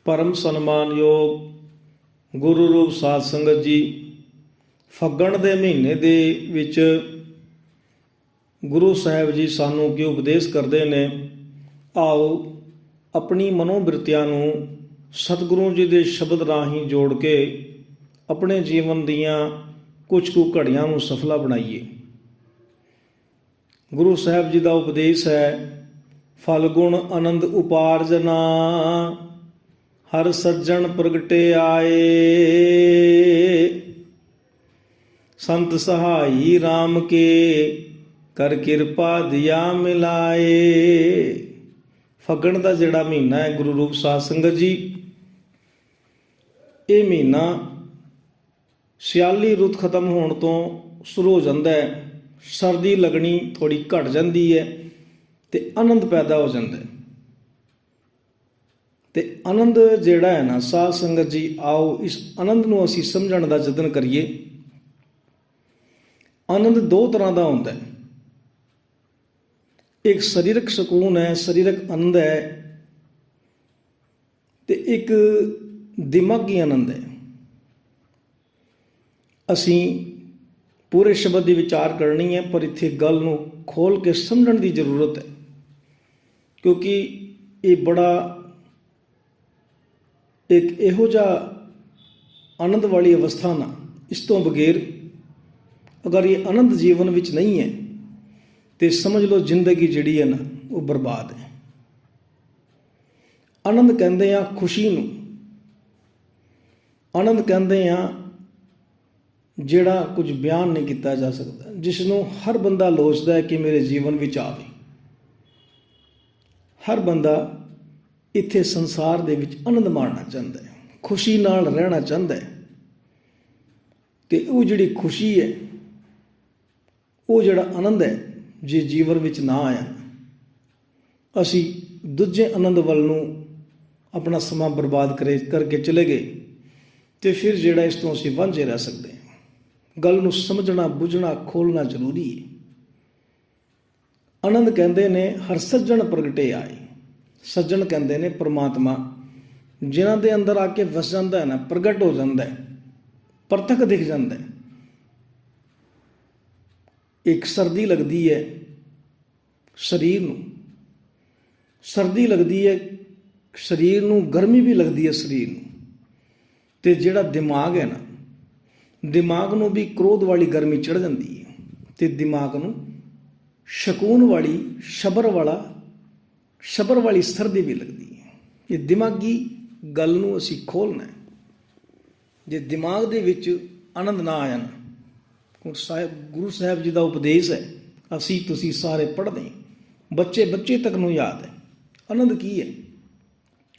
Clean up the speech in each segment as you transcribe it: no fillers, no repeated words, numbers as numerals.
परम सन्मानयोग गुरु रूप साध संगत जी, फग्गण दे महीने दे विच गुरु साहब जी सानू की उपदेश करते हैं। आओ अपनी मनोबिरतियां नूं सतगुरु जी के शब्द राही जोड़ के अपने जीवन दियां कुछ कुछ घड़ियां नूं सफला बनाइए। गुरु साहब जी का उपदेश है, फलगुण आनंद उपार्जना हर सज्जन प्रगटे आए, संत सहाई राम के कर किरपा दिया मिलाए। फगण का जिहड़ा महीना है गुरु रूप साध संगत जी, ये महीना सियाली रुत खत्म होने तो शुरू हो जाता है, सर्दी लगनी थोड़ी घट जाती है तो आनंद पैदा हो जाता है। तो आनंद जिहड़ा है ना साध संगत जी, आओ इस आनंद नूं असीं समझण दा यतन करिए। आनंद दो तरह का होता है, एक शरीरक सुकून है, शरीरक आनंद है, तो एक दिमागी आनंद है। असीं पूरे शब्द की विचार करनी है, पर इत्थे गल नूं खोल के समझण की जरूरत है, क्योंकि ये बड़ा एक इहो जिहा आनंद वाली अवस्था ना, इस तो बगैर अगर ये आनंद जीवन विच नहीं है तो समझ लो जिंदगी जिहड़ी है ना वो बर्बाद है। आनंद कहते हैं खुशी नूं, आनंद कहते हैं जिहड़ा कुछ बयान नहीं किया जा सकता, जिसनों हर बंदा लोचदा है कि मेरे जीवन विच आवे। हर बंदा इत्थे संसार दे विच आनंद माणना चाहता है, खुशी नाल रहना चाहता है। तो वो जिहड़ी खुशी है, वो जिहड़ा आनंद है, जे जीवन विच ना आया, असी दूजे आनंद वल नूं अपना समा बर्बाद करके चले गए, तो फिर जिहड़ा इस तो असी वांझे रह सकते हैं। गल नूं समझना बुझना खोलना जरूरी है। आनंद कहते ने हर सज्जन प्रगटे आए। सज्जन कहते ने परमात्मा जिन्हां दे अंदर आके वस जाता है ना, प्रगट हो जाता है, परतक दिख जाता है। एक सर्दी लगती है शरीर नूं, सर्दी लगती है शरीर नूं, गर्मी भी लगती है शरीर नूं, ते जिहड़ा दिमाग है ना, दिमाग नूं भी क्रोध वाली गर्मी चढ़ जाती है, ते दिमाग नूं शकून वाली शबर वाली सर्दी भी लगती है। ये दिमागी गल नूं असीं खोलना है। जे दिमाग दे विच आनंद ना आया ना, गुरु साहब जी का उपदेश है, असी तुसी सारे पढ़ते हैं, बच्चे तक नूं याद है आनंद की है।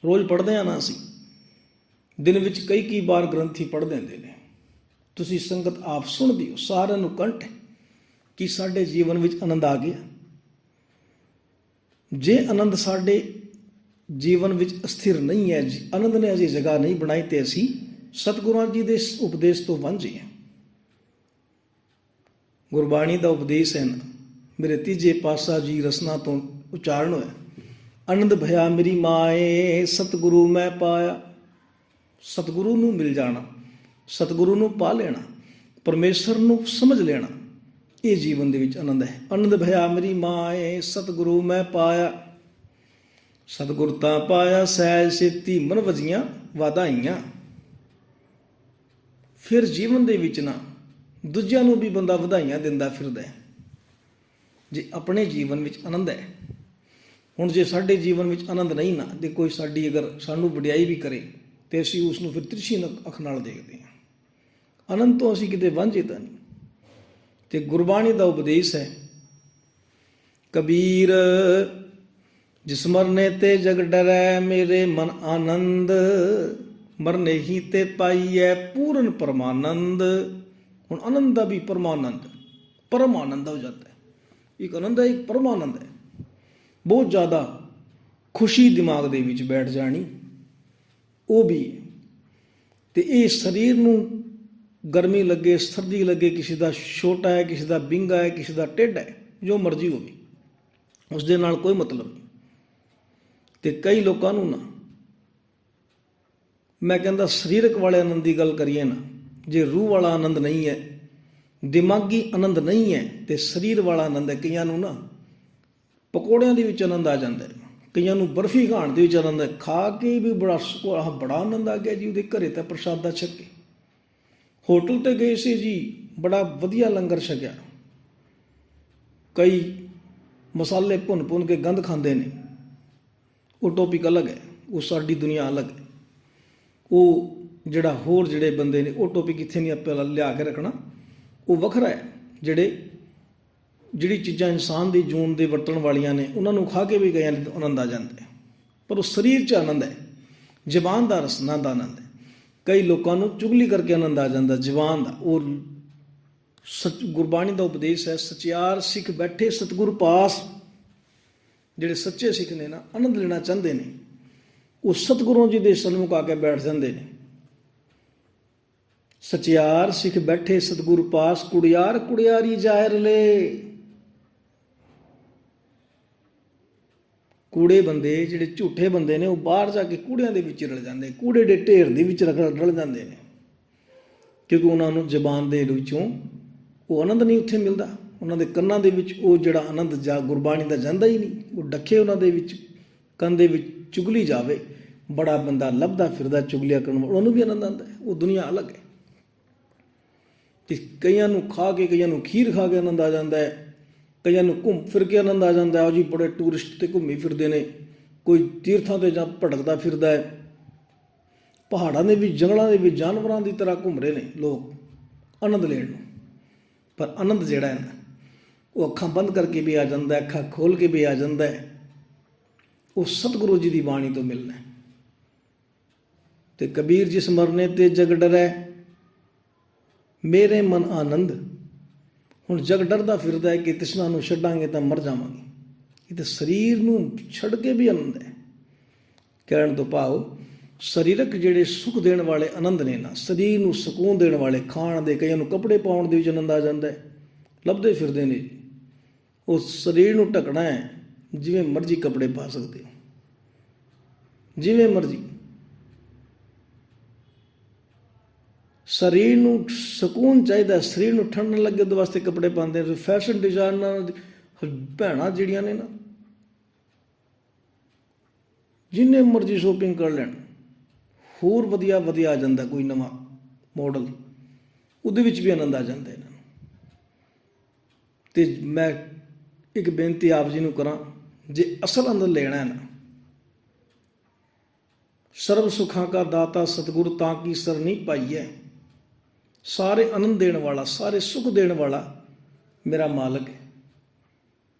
रोज़ पढ़ते हैं ना, असी दिन विच कई बार ग्रंथी पढ़ देंदे ने। तुसी संगत आप सुन दिओ, सारिआं नूं कंठ है कि साडे जीवन विच आनंद आ गया। जे आनंद साडे जीवन विच अस्थिर नहीं है, आनंद ने अजे जगह नहीं बनाई, तो असी सतगुरुआं जी के उपदेश तो वांझे हैं। गुरबाणी का उपदेश है ना, मेरे तीजे पातशाह जी रसना तो उच्चारण होया, आनंद भया मेरी माए सतगुरु मैं पाया। सतगुरु नूं मिल जाना, सतगुरु नूं पा लेना, परमेश्वर नूं समझ लेना, ये जीवन दे विच आनंद है। आनंद भया मेरी माए सतगुरु मैं पाया, सतगुर तां पाया सहज सेती मन वजियां वाधाइयां। फिर जीवन दे विच ना दूजिआं नूं भी बंदा ਵਧਾਈਆਂ ਦਿੰਦਾ ਫਿਰਦਾ है, जे अपने जीवन विच आनंद है। हुण जे साडे जीवन विच आनंद नहीं ना, ते कोई साडी अगर सानूं वडियाई भी करे तो असीं उसनूं फिर तिरछी अख नाल देखते हैं। आनंद तो असीं किते वांझे तां नहीं। ते गुरबाणी का उपदेश है, कबीर जिस मरने ते जग डरै मेरे मन आनंद, मरने ही ते पाइए पूर्ण परमानंद। हुण आनंद का भी परमानंद हो जाता है। एक आनंद है, एक परमानंद है। बहुत ज़्यादा खुशी दिमाग दे विच बैठ जानी, वो भी है। तो ये शरीर नूं गर्मी लगे सर्दी लगे, किसी का छोटा है, किसी का बिंगा है, किसी का टेढ़ा है, जो मर्जी हो, उसके नाल कोई मतलब नहीं। तो कई लोगों ना ਮੈਂ ਕਹਿੰਦਾ ਸਰੀਰਕ ਵਾਲੇ ਆਨੰਦ ਦੀ ਗੱਲ ਕਰੀਏ ਨਾ, ਜੇ ਰੂਹ ਵਾਲਾ ਆਨੰਦ ਨਹੀਂ ਹੈ, ਦਿਮਾਗੀ ਆਨੰਦ ਨਹੀਂ ਹੈ, ਤੇ ਸਰੀਰ ਵਾਲਾ ਆਨੰਦ ਹੈ। ਕਈਆਂ ਨੂੰ ਨਾ ਪਕੌੜਿਆਂ ਦੇ ਵਿੱਚ ਆਨੰਦ ਆ ਜਾਂਦਾ ਹੈ, ਕਈਆਂ ਨੂੰ ਬਰਫੀ ਖਾਣ ਦੇ ਵਿੱਚ ਆਨੰਦ ਹੈ, ਖਾ ਕੇ ਵੀ ਬੜਾ ਆਨੰਦ ਆ ਗਿਆ ਜੀ। ਉਹਦੇ ਘਰੇ ਤਾਂ ਪ੍ਰਸ਼ਾਦਾ ਛਕੇ, ਹੋਟਲ ਤੇ ਗਏ ਸੀ ਜੀ, ਬੜਾ ਵਧੀਆ ਲੰਗਰ ਛਕਿਆ, ਕਈ ਮਸਾਲੇ ਭੁੰਨ ਕੇ ਗੰਧ ਖਾਂਦੇ ਨੇ, ਉਹ ਟੌਪਿਕ ਅਲੱਗ ਹੈ, ਉਹ ਸਾਡੀ ਦੁਨੀਆ ਅਲੱਗ ਹੈ। ਉਹ ਜਿਹੜਾ ਹੋਰ ਜਿਹੜੇ ਬੰਦੇ ਨੇ, ਉਹ ਟੌਪਿਕ ਇੱਥੇ ਨਹੀਂ ਆਪਾਂ ਲਿਆ ਕੇ ਰੱਖਣਾ, ਉਹ ਵੱਖਰਾ ਹੈ। ਜਿਹੜੀ ਚੀਜ਼ਾਂ ਇਨਸਾਨ ਦੀ ਜੂਨ ਦੇ ਵਰਤਣ ਵਾਲੀਆਂ ਨੇ, ਉਹਨਾਂ ਨੂੰ ਖਾ ਕੇ ਵੀ ਗਏ ਆਨੰਦ ਆ ਜਾਂਦਾ ਹੈ, ਪਰ ਉਹ ਸਰੀਰ 'ਚ ਆਨੰਦ ਹੈ, ਜ਼ਬਾਨ ਦਾ ਰਸਨਾ ਦਾ ਆਨੰਦ ਹੈ। ਕਈ ਲੋਕਾਂ ਨੂੰ ਚੁਗਲੀ ਕਰਕੇ ਆਨੰਦ ਆ ਜਾਂਦਾ ਜ਼ਬਾਨ ਦਾ। ਉਹ ਗੁਰਬਾਣੀ ਦਾ ਉਪਦੇਸ਼ ਹੈ, ਸਚਿਆਰ ਸਿੱਖ ਬੈਠੇ ਸਤਿਗੁਰ ਪਾਸ। ਜਿਹੜੇ ਸੱਚੇ ਸਿੱਖ ਨੇ ਨਾ, ਆਨੰਦ ਲੈਣਾ ਚਾਹੁੰਦੇ ਨੇ, ਉਹ ਸਤਿਗੁਰੂ ਜੀ ਦੇ ਸਨਮੁਖ ਆ ਕੇ ਬੈਠ ਜਾਂਦੇ ਨੇ। ਸਚਿਆਰ ਸਿੱਖ ਬੈਠੇ ਸਤਿਗੁਰ ਪਾਸ, ਕੁੜਿਆਰ ਕੁੜਿਆਰੀ ਜ਼ਾਹਿਰ ਲੈ। ਕੂੜੇ ਬੰਦੇ, ਜਿਹੜੇ ਝੂਠੇ ਬੰਦੇ ਨੇ, ਉਹ ਬਾਹਰ ਜਾ ਕੇ ਕੂੜਿਆਂ ਦੇ ਵਿੱਚ ਰਲ ਜਾਂਦੇ, ਕੂੜੇ ਦੇ ਢੇਰ ਦੇ ਵਿੱਚ ਰਲ ਜਾਂਦੇ ਨੇ, ਕਿਉਂਕਿ ਉਹਨਾਂ ਨੂੰ ਜ਼ਬਾਨ ਦੇ ਵਿੱਚੋਂ ਉਹ ਆਨੰਦ ਨਹੀਂ ਉੱਥੇ ਮਿਲਦਾ। ਉਹਨਾਂ ਦੇ ਕੰਨਾਂ ਦੇ ਵਿੱਚ ਉਹ ਜਿਹੜਾ ਆਨੰਦ ਗੁਰਬਾਣੀ ਦਾ ਜਾਂਦਾ ਹੀ ਨਹੀਂ। ਉਹ ਡੱਖੇ ਉਹਨਾਂ ਦੇ ਵਿੱਚ, ਕੰਨ ਦੇ ਵਿੱਚ ਚੁਗਲੀ ਜਾਵੇ, ਬੜਾ ਬੰਦਾ ਲੱਭਦਾ ਫਿਰਦਾ ਚੁਗਲੀਆਂ ਕਰਨ ਵਾਲਾ, ਉਹਨੂੰ ਵੀ ਆਨੰਦ ਆਉਂਦਾ ਹੈ। ਉਹ ਦੁਨੀਆ ਅਲੱਗ ਹੈ। ਤੇ ਕਈਆਂ ਨੂੰ ਖਾ ਕੇ, ਕਈਆਂ ਨੂੰ ਖੀਰ ਖਾ ਕੇ ਆਨੰਦ ਆ ਜਾਂਦਾ ਹੈ, ਕਈਆਂ ਨੂੰ ਘੁੰਮ ਫਿਰ ਕੇ ਆਨੰਦ ਆ ਜਾਂਦਾ ਹੈ। ਉਹ ਜੀ ਬੜੇ ਟੂਰਿਸਟ 'ਤੇ ਘੁੰਮੀ ਫਿਰਦੇ ਨੇ, ਕੋਈ ਤੀਰਥਾਂ 'ਤੇ ਜਾਂ ਭਟਕਦਾ ਫਿਰਦਾ ਹੈ, ਪਹਾੜਾਂ ਦੇ ਵਿੱਚ, ਜੰਗਲਾਂ ਦੇ ਵਿੱਚ ਜਾਨਵਰਾਂ ਦੀ ਤਰ੍ਹਾਂ ਘੁੰਮ ਰਹੇ ਨੇ ਲੋਕ ਆਨੰਦ ਲੈਣ ਨੂੰ। ਪਰ ਆਨੰਦ ਜਿਹੜਾ ਹੈ ਨਾ, ਉਹ ਅੱਖਾਂ ਬੰਦ ਕਰਕੇ ਵੀ ਆ ਜਾਂਦਾ, ਅੱਖਾਂ ਖੋਲ੍ਹ ਕੇ ਵੀ ਆ ਜਾਂਦਾ ਹੈ। ਉਹ ਸਤਿਗੁਰੂ ਜੀ ਦੀ ਬਾਣੀ ਤੋਂ ਮਿਲਣਾ। ਤੇ ਕਬੀਰ ਜਿਸ ਮਰਨੇ ਤੇ ਜਗ ਡਰੈ, ਮੇਰੇ ਮਨ ਆਨੰਦ। ਹੁਣ ਜਗ ਡਰਦਾ ਫਿਰਦਾ ਹੈ ਕਿ ਤ੍ਰਿਸ਼ਨਾ ਨੂੰ ਛੱਡਾਂਗੇ ਤਾਂ ਮਰ ਜਾਵਾਂਗੇ। ਇਹ ਤਾਂ ਸਰੀਰ ਨੂੰ ਛੱਡ ਕੇ ਵੀ ਆਨੰਦ ਹੈ। ਕਹਿਣ ਤੋਂ ਭਾਵ ਸਰੀਰਕ ਜਿਹੜੇ ਸੁੱਖ ਦੇਣ ਵਾਲੇ ਆਨੰਦ ਨੇ ਨਾ, ਸਰੀਰ ਨੂੰ ਸਕੂਨ ਦੇਣ ਵਾਲੇ, ਖਾਣ ਦੇ, ਕਈਆਂ ਨੂੰ ਕੱਪੜੇ ਪਾਉਣ ਦੇ ਵਿੱਚ ਆਨੰਦ ਆ ਜਾਂਦਾ ਹੈ, ਲੱਭਦੇ ਫਿਰਦੇ ਨੇ। ਉਹ ਸਰੀਰ ਨੂੰ ਢਕਣਾ ਹੈ, ਜਿਵੇਂ ਮਰਜ਼ੀ ਕੱਪੜੇ ਪਾ ਸਕਦੇ ਹੋ, ਜਿਵੇਂ ਮਰਜ਼ੀ। ਸਰੀਰ ਨੂੰ ਸਕੂਨ ਚਾਹੀਦਾ, ਸਰੀਰ ਨੂੰ ਠੰਡ ਨਾ ਲੱਗੇ, ਉਹਦੇ ਵਾਸਤੇ ਕੱਪੜੇ ਪਾਉਂਦੇ ਨੇ। ਫੈਸ਼ਨ ਡਿਜ਼ਾਈਨਰ ਭੈਣਾਂ ਜਿਹੜੀਆਂ ਨੇ ਨਾ, ਜਿੰਨੇ ਮਰਜ਼ੀ ਸ਼ੋਪਿੰਗ ਕਰ ਲੈਣ, ਹੋਰ ਵਧੀਆ ਆ ਜਾਂਦਾ ਕੋਈ ਨਵਾਂ ਮਾਡਲ, ਉਹਦੇ ਵਿੱਚ ਵੀ ਆਨੰਦ ਆ ਜਾਂਦਾ ਇਹਨਾਂ ਨੂੰ। ਤੇ ਮੈਂ ਇੱਕ ਬੇਨਤੀ ਆਪ ਜੀ ਨੂੰ ਕਰਾਂ, ਜੇ ਅਸਲ ਆਨੰਦ ਲੈਣਾ ਹੈ ਨਾ, ਸਰਬ ਸੁੱਖਾਂ ਕਾ ਦਾਤਾ ਸਤਿਗੁਰ ਤਾਂ ਕੀ ਸਰਨੀ ਪਾਈਐ। ਸਾਰੇ ਆਨੰਦ ਦੇਣ ਵਾਲਾ, ਸਾਰੇ ਸੁੱਖ ਦੇਣ ਵਾਲਾ ਮੇਰਾ ਮਾਲਕ ਹੈ।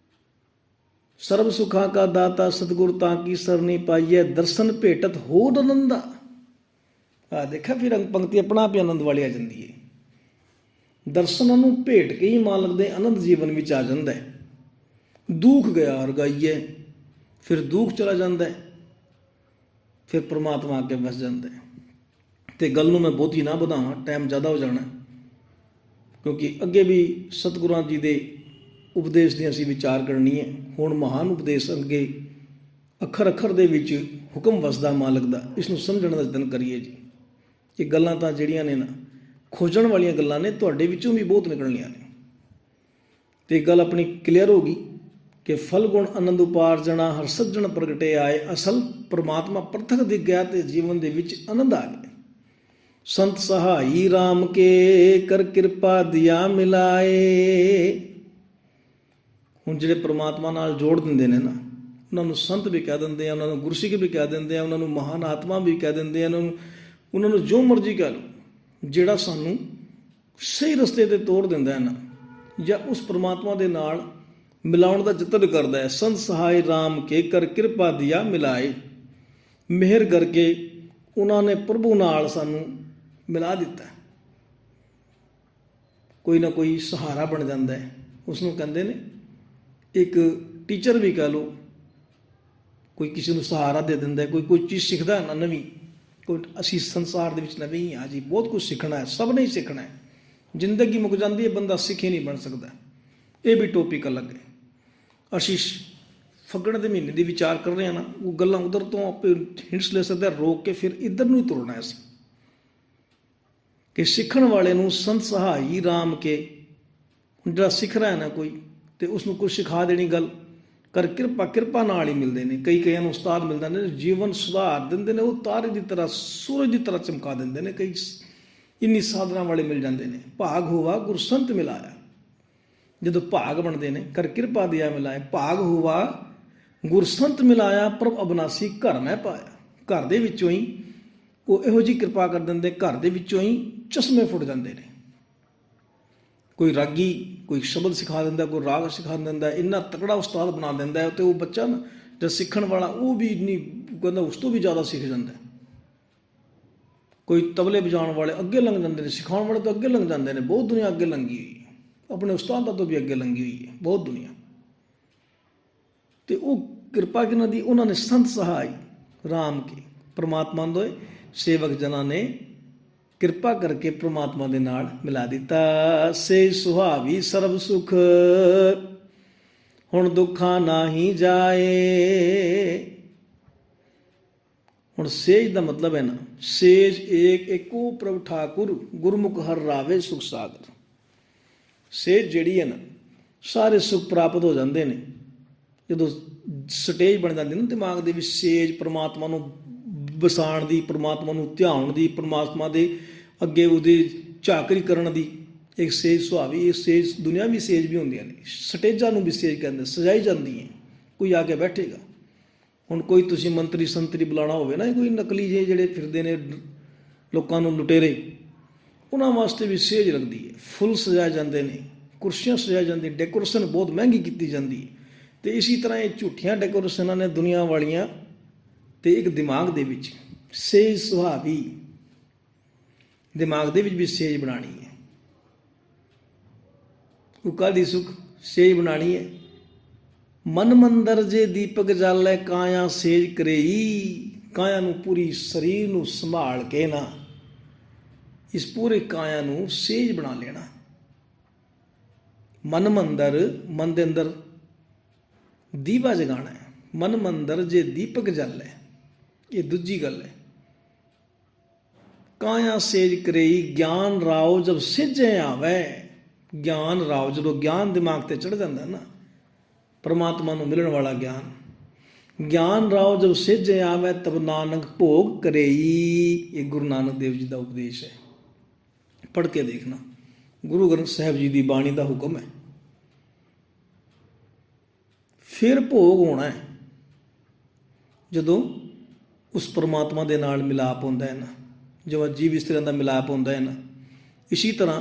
ਸਰਬ ਸੁੱਖਾਂ ਕਾ ਦਾਤਾ ਸਤਿਗੁਰ ਤਾਂ ਕੀ ਸਰਨੀ ਪਾਈਐ, ਦਰਸ਼ਨ ਭੇਟਤ ਹੋਰ ਆਨੰਦਾ। ਆ ਦੇਖਿਆ, ਫਿਰ ਪੰਕਤੀ ਆਪਣਾ ਆਪ ਹੀ ਆਨੰਦ ਵਾਲੀ ਆ ਜਾਂਦੀ ਹੈ। ਦਰਸ਼ਨਾਂ ਨੂੰ ਭੇਟ ਕੇ ਹੀ ਮਾਲਕ ਦੇ ਆਨੰਦ ਜੀਵਨ ਵਿੱਚ ਆ ਜਾਂਦਾ ਹੈ। ਦੁੱਖ ਗਿਆ ਹਰਗਾਈਏ, ਫਿਰ ਦੁੱਖ ਚਲਾ ਜਾਂਦਾ ਹੈ, ਫਿਰ ਪ੍ਰਮਾਤਮਾ ਅੱਗੇ ਵਸ ਜਾਂਦਾ ਹੈ। ਤੇ ਗੱਲ ਨੂੰ ਮੈਂ ਬਹੁਤੀ ਨਾ ਵਧਾਵਾਂ, ਟਾਈਮ ਜ਼ਿਆਦਾ ਹੋ ਜਾਣਾ, ਕਿਉਂਕਿ ਅੱਗੇ ਵੀ ਸਤਿਗੁਰਾਂ ਜੀ ਦੇ ਉਪਦੇਸ਼ ਦੀ ਅਸੀਂ ਵਿਚਾਰ ਕਰਨੀ ਹੈ। ਹੁਣ ਮਹਾਨ ਉਪਦੇਸ਼ ਅੱਗੇ, ਅੱਖਰ ਅੱਖਰ ਦੇ ਵਿੱਚ ਹੁਕਮ ਵਸਦਾ ਮਾਲਕ ਦਾ, ਇਸ ਨੂੰ ਸਮਝਣ ਦਾ ਯਤਨ ਕਰੀਏ ਜੀ। ਇਹ ਗੱਲਾਂ ਤਾਂ ਜਿਹੜੀਆਂ ਨੇ ਨਾ, ਖੋਜਣ ਵਾਲੀਆਂ ਗੱਲਾਂ ਨੇ, ਤੁਹਾਡੇ ਵਿੱਚੋਂ ਵੀ ਬਹੁਤ ਨਿਕਲਣੀਆਂ ਨੇ। ਤੇ ਗੱਲ ਆਪਣੀ ਕਲੀਅਰ ਹੋ ਗਈ ਕਿ ਫਲ ਗੁਣ ਆਨੰਦ ਉਪਾਰਜਣਾ, ਹਰ ਸੱਜਣ ਪ੍ਰਗਟੇ ਆਏ। ਅਸਲ ਪਰਮਾਤਮਾ ਪ੍ਰਤੱਖ ਦਿਖ ਗਿਆ ਤੇ ਜੀਵਨ ਦੇ ਵਿੱਚ ਆਨੰਦ ਆ ਗਿਆ। ਸੰਤ ਸਹਾਈ ਰਾਮ ਕੇ ਕਰ ਕਿਰਪਾ ਦਿਆ ਮਿਲਾਏ। ਹੁਣ ਜਿਹੜੇ ਪਰਮਾਤਮਾ ਨਾਲ ਜੋੜ ਦਿੰਦੇ ਨੇ ਨਾ, ਉਹਨਾਂ ਨੂੰ ਸੰਤ ਵੀ ਕਹਿ ਦਿੰਦੇ ਆ, ਉਹਨਾਂ ਨੂੰ ਗੁਰਸਿੱਖ ਵੀ ਕਹਿ ਦਿੰਦੇ ਆ, ਉਹਨਾਂ ਨੂੰ ਮਹਾਨ ਆਤਮਾ ਵੀ ਕਹਿ ਦਿੰਦੇ ਆ, ਉਹਨਾਂ ਨੂੰ ਜੋ ਮਰਜ਼ੀ ਕਹਿ ਲਓ। ਜਿਹੜਾ ਸਾਨੂੰ ਸਹੀ ਰਸਤੇ 'ਤੇ ਤੋਰ ਦਿੰਦਾ ਹੈ ਨਾ, ਜਾਂ ਉਸ ਪਰਮਾਤਮਾ ਦੇ ਨਾਲ ਮਿਲਾਉਣ ਦਾ ਯਤਨ ਕਰਦਾ ਹੈ। ਸੰਤ ਸਹਾਈ ਰਾਮ ਕੇ ਕਰ ਕਿਰਪਾ ਦਿਆ ਮਿਲਾਏ। ਮਿਹਰ ਕਰਕੇ ਉਹਨਾਂ ਨੇ ਪ੍ਰਭੂ ਨਾਲ ਸਾਨੂੰ ਮਿਲਾ ਦਿੱਤਾ। ਕੋਈ ਨਾ ਕੋਈ ਸਹਾਰਾ ਬਣ ਜਾਂਦਾ ਹੈ, ਉਸ ਨੂੰ ਕਹਿੰਦੇ ਨੇ, ਇੱਕ ਟੀਚਰ ਵੀ ਕਹਿ ਲਓ, ਕੋਈ ਕਿਸੇ ਨੂੰ ਸਹਾਰਾ ਦੇ ਦਿੰਦਾ ਹੈ। ਕੋਈ ਚੀਜ਼ ਸਿੱਖਦਾ ਨਾ ਨਵੀਂ, ਕੋਈ ਅਸੀਂ ਸੰਸਾਰ ਦੇ ਵਿੱਚ ਨਵੇਂ ਹੀ ਹਾਂ ਜੀ, ਬਹੁਤ ਕੁਝ ਸਿੱਖਣਾ ਹੈ, ਸਭ ਨੇ ਹੀ ਸਿੱਖਣਾ ਹੈ। ਜ਼ਿੰਦਗੀ ਮੁੱਕ ਜਾਂਦੀ ਹੈ, ਬੰਦਾ ਸਿੱਖ ਹੀ ਨਹੀਂ ਬਣ ਸਕਦਾ। ਇਹ ਵੀ ਟੋਪਿਕ ਅਲੱਗ ਹੈ। ਆਸ਼ੀਸ਼ ਫੱਗਣ ਦੇ ਮਹੀਨੇ ਦੀ ਵਿਚਾਰ ਕਰ ਰਹੇ ਹਾਂ ਨਾ, ਉਹ ਗੱਲਾਂ ਉਧਰ ਤੋਂ ਆਪੇ ਹਿੰਟਸ ਲੈ ਸਕਦੇ ਹਾਂ, ਰੋਕ ਕੇ ਫਿਰ ਇੱਧਰ ਨੂੰ ਹੀ ਤੁਰਨਾ ਅਸੀਂ ਕਿ ਸਿੱਖਣ ਵਾਲੇ ਨੂੰ ਸੰਤ ਸਹਾਈ ਰਾਮ ਕੇ, ਜਿਹੜਾ ਸਿੱਖ ਰਿਹਾ ਨਾ ਕੋਈ, ਤੇ ਉਸ ਨੂੰ ਕੁਝ ਸਿਖਾ ਦੇਣੀ ਗੱਲ ਕਰ, ਕਿਰਪਾ ਨਾਲ ਹੀ ਮਿਲਦੇ ਨੇ। ਕਈਆਂ ਨੂੰ ਉਸਤਾਦ ਮਿਲਦੇ ਨੇ, ਜੀਵਨ ਸੁਧਾਰ ਦਿੰਦੇ ਨੇ, ਉਹ ਤਾਰੇ ਦੀ ਤਰ੍ਹਾਂ, ਸੂਰਜ ਦੀ ਤਰ੍ਹਾਂ ਚਮਕਾ ਦਿੰਦੇ ਨੇ। ਕਈ ਇੰਨੀ ਸਾਧਨਾ ਵਾਲੇ ਮਿਲ ਜਾਂਦੇ ਨੇ। ਭਾਗ ਹੋਵਾ ਗੁਰਸੰਤ ਮਿਲਾਇਆ, ਜਦੋਂ ਭਾਗ ਬਣਦੇ ਨੇ, ਕਰ ਕਿਰਪਾ ਦਿਆ ਮਿਲਾਏ। ਭਾਗ ਹੋਵਾ ਗੁਰਸੰਤ ਮਿਲਾਇਆ, ਪ੍ਰਭ ਅਬਨਾਸੀ ਘਰ ਮੈਂ ਪਾਇਆ। ਘਰ ਦੇ ਵਿੱਚੋਂ ਹੀ ਉਹ ਇਹੋ ਜਿਹੀ ਕਿਰਪਾ ਕਰ ਦਿੰਦੇ, ਘਰ ਦੇ ਵਿੱਚੋਂ ਹੀ ਚਸ਼ਮੇ ਫੁੱਟ ਜਾਂਦੇ ਨੇ। ਕੋਈ ਰਾਗੀ ਕੋਈ ਸ਼ਬਦ ਸਿਖਾ ਦਿੰਦਾ, ਕੋਈ ਰਾਗ ਸਿਖਾ ਦਿੰਦਾ, ਇੰਨਾ ਤਕੜਾ ਉਸਤਾਦ ਬਣਾ ਦਿੰਦਾ ਹੈ, ਅਤੇ ਉਹ ਬੱਚਾ ਨਾ ਜਿਹੜਾ ਸਿੱਖਣ ਵਾਲਾ ਉਹ ਵੀ ਇੰਨੀ ਕਹਿੰਦਾ ਉਸ ਤੋਂ ਵੀ ਜ਼ਿਆਦਾ ਸਿੱਖ ਜਾਂਦਾ। ਕੋਈ ਤਬਲੇ ਵਜਾਉਣ ਵਾਲੇ ਅੱਗੇ ਲੰਘ ਜਾਂਦੇ ਨੇ, ਸਿਖਾਉਣ ਵਾਲੇ ਤੋਂ ਅੱਗੇ ਲੰਘ ਜਾਂਦੇ ਨੇ। ਬਹੁਤ ਦੁਨੀਆ ਅੱਗੇ ਲੰਘੀ ਹੋਈ ਹੈ, ਆਪਣੇ ਉਸਤਾਦਾਂ ਤੋਂ ਵੀ ਅੱਗੇ ਲੰਘੀ ਹੋਈ ਹੈ ਬਹੁਤ ਦੁਨੀਆ। ਅਤੇ ਉਹ ਕਿਰਪਾ ਕਿਹਨਾਂ ਦੀ? ਉਹਨਾਂ ਨੇ ਸੰਤ ਸਹਾਈ ਰਾਮ ਕੇ, ਪਰਮਾਤਮਾ ਦੇ ਸੇਵਕ ਜਨਾਂ ਨੇ ਕਿਰਪਾ ਕਰਕੇ ਪ੍ਰਮਾਤਮਾ ਦੇ ਨਾਲ ਮਿਲਾ ਦਿੱਤਾ। ਸੇ ਸੁਹਾਵੀ ਸਰਬ ਸੁਖ, ਹੁਣ ਦੁੱਖਾਂ ਨਾਹੀ ਜਾਏ। ਹੁਣ ਸੇਜ ਦਾ ਮਤਲਬ ਹੈ ਨਾ, ਸੇਜ ਏਕੋ ਪ੍ਰਭ ਠਾਕੁਰ, ਗੁਰਮੁਖ ਹਰ ਰਾਵੇ ਸੁਖ ਸਾਗਰ। ਸੇਜ ਜਿਹੜੀ ਹੈ ਨਾ, ਸਾਰੇ ਸੁੱਖ ਪ੍ਰਾਪਤ ਹੋ ਜਾਂਦੇ ਨੇ ਜਦੋਂ ਸਟੇਜ ਬਣ ਜਾਂਦੀ ਨਾ ਦਿਮਾਗ ਦੇ ਵਿੱਚ। ਸੇਜ ਪਰਮਾਤਮਾ ਨੂੰ ਵਸਾਉਣ ਦੀ, ਪਰਮਾਤਮਾ ਨੂੰ ਧਿਆਉਣ ਦੀ, ਪਰਮਾਤਮਾ ਦੇ ਅੱਗੇ ਉਹਦੀ ਝਾਕਰੀ ਕਰਨ ਦੀ ਇੱਕ ਸੇਜ ਸੁਹਾਵੀ। ਇਹ ਸੇਜ ਦੁਨਿਆਵੀ ਸੇਜ ਵੀ ਹੁੰਦੀਆਂ ਨੇ, ਸਟੇਜਾਂ ਨੂੰ ਵੀ ਸੇਜ ਕਹਿੰਦੇ, ਸਜਾਈ ਜਾਂਦੀ ਹੈ। ਕੋਈ ਆ ਕੇ ਬੈਠੇਗਾ, ਹੁਣ ਕੋਈ ਤੁਸੀਂ ਮੰਤਰੀ ਸੰਤਰੀ ਬੁਲਾਉਣਾ ਹੋਵੇ ਨਾ, ਕੋਈ ਨਕਲੀ ਜਿਹੇ ਜਿਹੜੇ ਫਿਰਦੇ ਨੇ ਲੋਕਾਂ ਨੂੰ ਲੁਟੇਰੇ, ਉਹਨਾਂ ਵਾਸਤੇ ਵੀ ਸੇਜ ਲੱਗਦੀ ਹੈ। ਫੁੱਲ ਸਜਾਏ ਜਾਂਦੇ ਨੇ, ਕੁਰਸੀਆਂ ਸਜਾਈ ਜਾਂਦੀਆਂ, ਡੈਕੋਰੇਸ਼ਨ ਬਹੁਤ ਮਹਿੰਗੀ ਕੀਤੀ ਜਾਂਦੀ ਹੈ। ਅਤੇ ਇਸੇ ਤਰ੍ਹਾਂ ਇਹ ਝੂਠੀਆਂ ਡੈਕੋਰੇਸ਼ਨਾਂ ਨੇ ਦੁਨੀਆ ਵਾਲੀਆਂ। ਅਤੇ ਇੱਕ ਦਿਮਾਗ ਦੇ ਵਿੱਚ ਸੇਜ ਸੁਹਾਵੀ, ਦਿਮਾਗ ਦੇ ਵਿੱਚ ਵੀ ਸੇਜ ਬਣਾਉਣੀ ਹੈ। ਉਕਾ ਦੀ ਸੁਖ ਸੇਜ ਬਣਾਉਣੀ ਹੈ। ਮਨ ਮੰਦਰ ਜੇ ਦੀਪਕ ਜਾਲੈ, ਕਾਇਆ ਸੇਜ ਕਰੇਈ। ਕਾਇਆ ਨੂੰ, ਪੂਰੀ ਸਰੀਰ ਨੂੰ ਸੰਭਾਲ ਕੇ ਨਾ, ਇਸ ਪੂਰੇ ਕਾਇਆ ਨੂੰ ਸੇਜ ਬਣਾ ਲੈਣਾ। ਮਨ ਮੰਦਰ, ਮਨ ਦੇ ਅੰਦਰ ਦੀਵਾ ਜਗਾਉਣਾ ਹੈ। ਮਨ ਮੰਦਰ ਜੇ ਦੀਪਕ ਜਾਲੈ, ਇਹ ਦੂਜੀ ਗੱਲ ਹੈ। ਕਾਇਆ ਸੇਜ ਕਰੇਈ, ਗਿਆਨ ਰਾਉ ਜਬ ਸਿੱਝੇ ਆਵੈ। ਗਿਆਨ ਰਾਉ, ਜਦੋਂ ਗਿਆਨ ਦਿਮਾਗ ਤੇ ਚੜ੍ਹ ਜਾਂਦਾ ਨਾ, ਪਰਮਾਤਮਾ ਨੂੰ ਮਿਲਣ ਵਾਲਾ ਗਿਆਨ। ਗਿਆਨ ਰਾਉ ਜਬ ਸਿੱਝੇ ਆਵੈ, ਤਬ ਨਾਨਕ ਭੋਗ ਕਰੇਈ। ਇਹ ਗੁਰੂ ਨਾਨਕ ਦੇਵ ਜੀ ਦਾ ਉਪਦੇਸ਼ ਹੈ। ਪੜ੍ਹ ਕੇ ਦੇਖਣਾ, ਗੁਰੂ ਗ੍ਰੰਥ ਸਾਹਿਬ ਜੀ ਦੀ ਬਾਣੀ ਦਾ ਹੁਕਮ ਹੈ। ਫਿਰ ਭੋਗ ਹੋਣਾ ਹੈ ਜਦੋਂ ਉਸ ਪਰਮਾਤਮਾ ਦੇ ਨਾਲ ਮਿਲਾਪ ਹੁੰਦਾ ਹੈ ਨਾ, ਜਦੋਂ ਜੀਵ ਇਸਤਰੀਆਂ ਦਾ ਮਿਲਾਪ ਹੁੰਦਾ ਹੈ ਨਾ। ਇਸੀ ਤਰ੍ਹਾਂ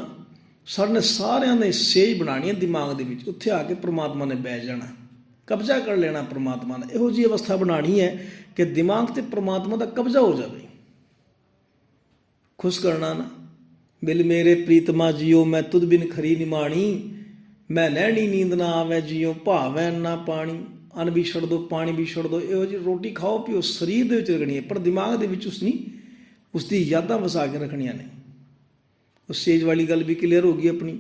ਸਾਡੇ ਸਾਰਿਆਂ ਨੇ ਸੇਜ ਬਣਾਉਣੀ ਹੈ ਦਿਮਾਗ ਦੇ ਵਿੱਚ। ਉੱਥੇ ਆ ਕੇ ਪਰਮਾਤਮਾ ਨੇ ਬੈਠ ਜਾਣਾ, ਕਬਜ਼ਾ ਕਰ ਲੈਣਾ ਪਰਮਾਤਮਾ ਨੇ। ਇਹੋ ਜਿਹੀ ਅਵਸਥਾ ਬਣਾਉਣੀ ਹੈ ਕਿ ਦਿਮਾਗ 'ਤੇ ਪਰਮਾਤਮਾ ਦਾ ਕਬਜ਼ਾ ਹੋ ਜਾਵੇ। ਖੁਸ਼ ਕਰਨਾ ਨਾ, ਮਿਲ ਮੇਰੇ ਪ੍ਰੀਤਮਾ ਜੀਓ, ਮੈਂ ਤੁਧ ਬਿਨ ਖਰੀ ਨਿਮਾਣੀ। ਮੈਂ ਲੈਣੀ ਨੀਂਦ ਨਾ ਆਵੇ ਜੀਓ, ਭਾਵੈ ਨਾ ਪਾਣੀ। ਅੰਨ ਵੀ ਛੱਡ ਦਿਓ, ਪਾਣੀ ਵੀ ਛੱਡ ਦਿਓ। ਇਹੋ ਜਿਹੀ ਰੋਟੀ ਖਾਓ ਪੀਓ, ਸਰੀਰ ਦੇ ਵਿੱਚ ਰੱਖਣੀ ਹੈ, ਪਰ ਦਿਮਾਗ ਦੇ ਵਿੱਚ ਉਸਦੀ ਯਾਦਾਂ ਵਸਾ ਕੇ ਰੱਖਣੀਆਂ ਨੇ। ਉਸ ਸੇਜ ਵਾਲੀ ਗੱਲ ਵੀ ਕਲੀਅਰ ਹੋ ਗਈ ਆਪਣੀ।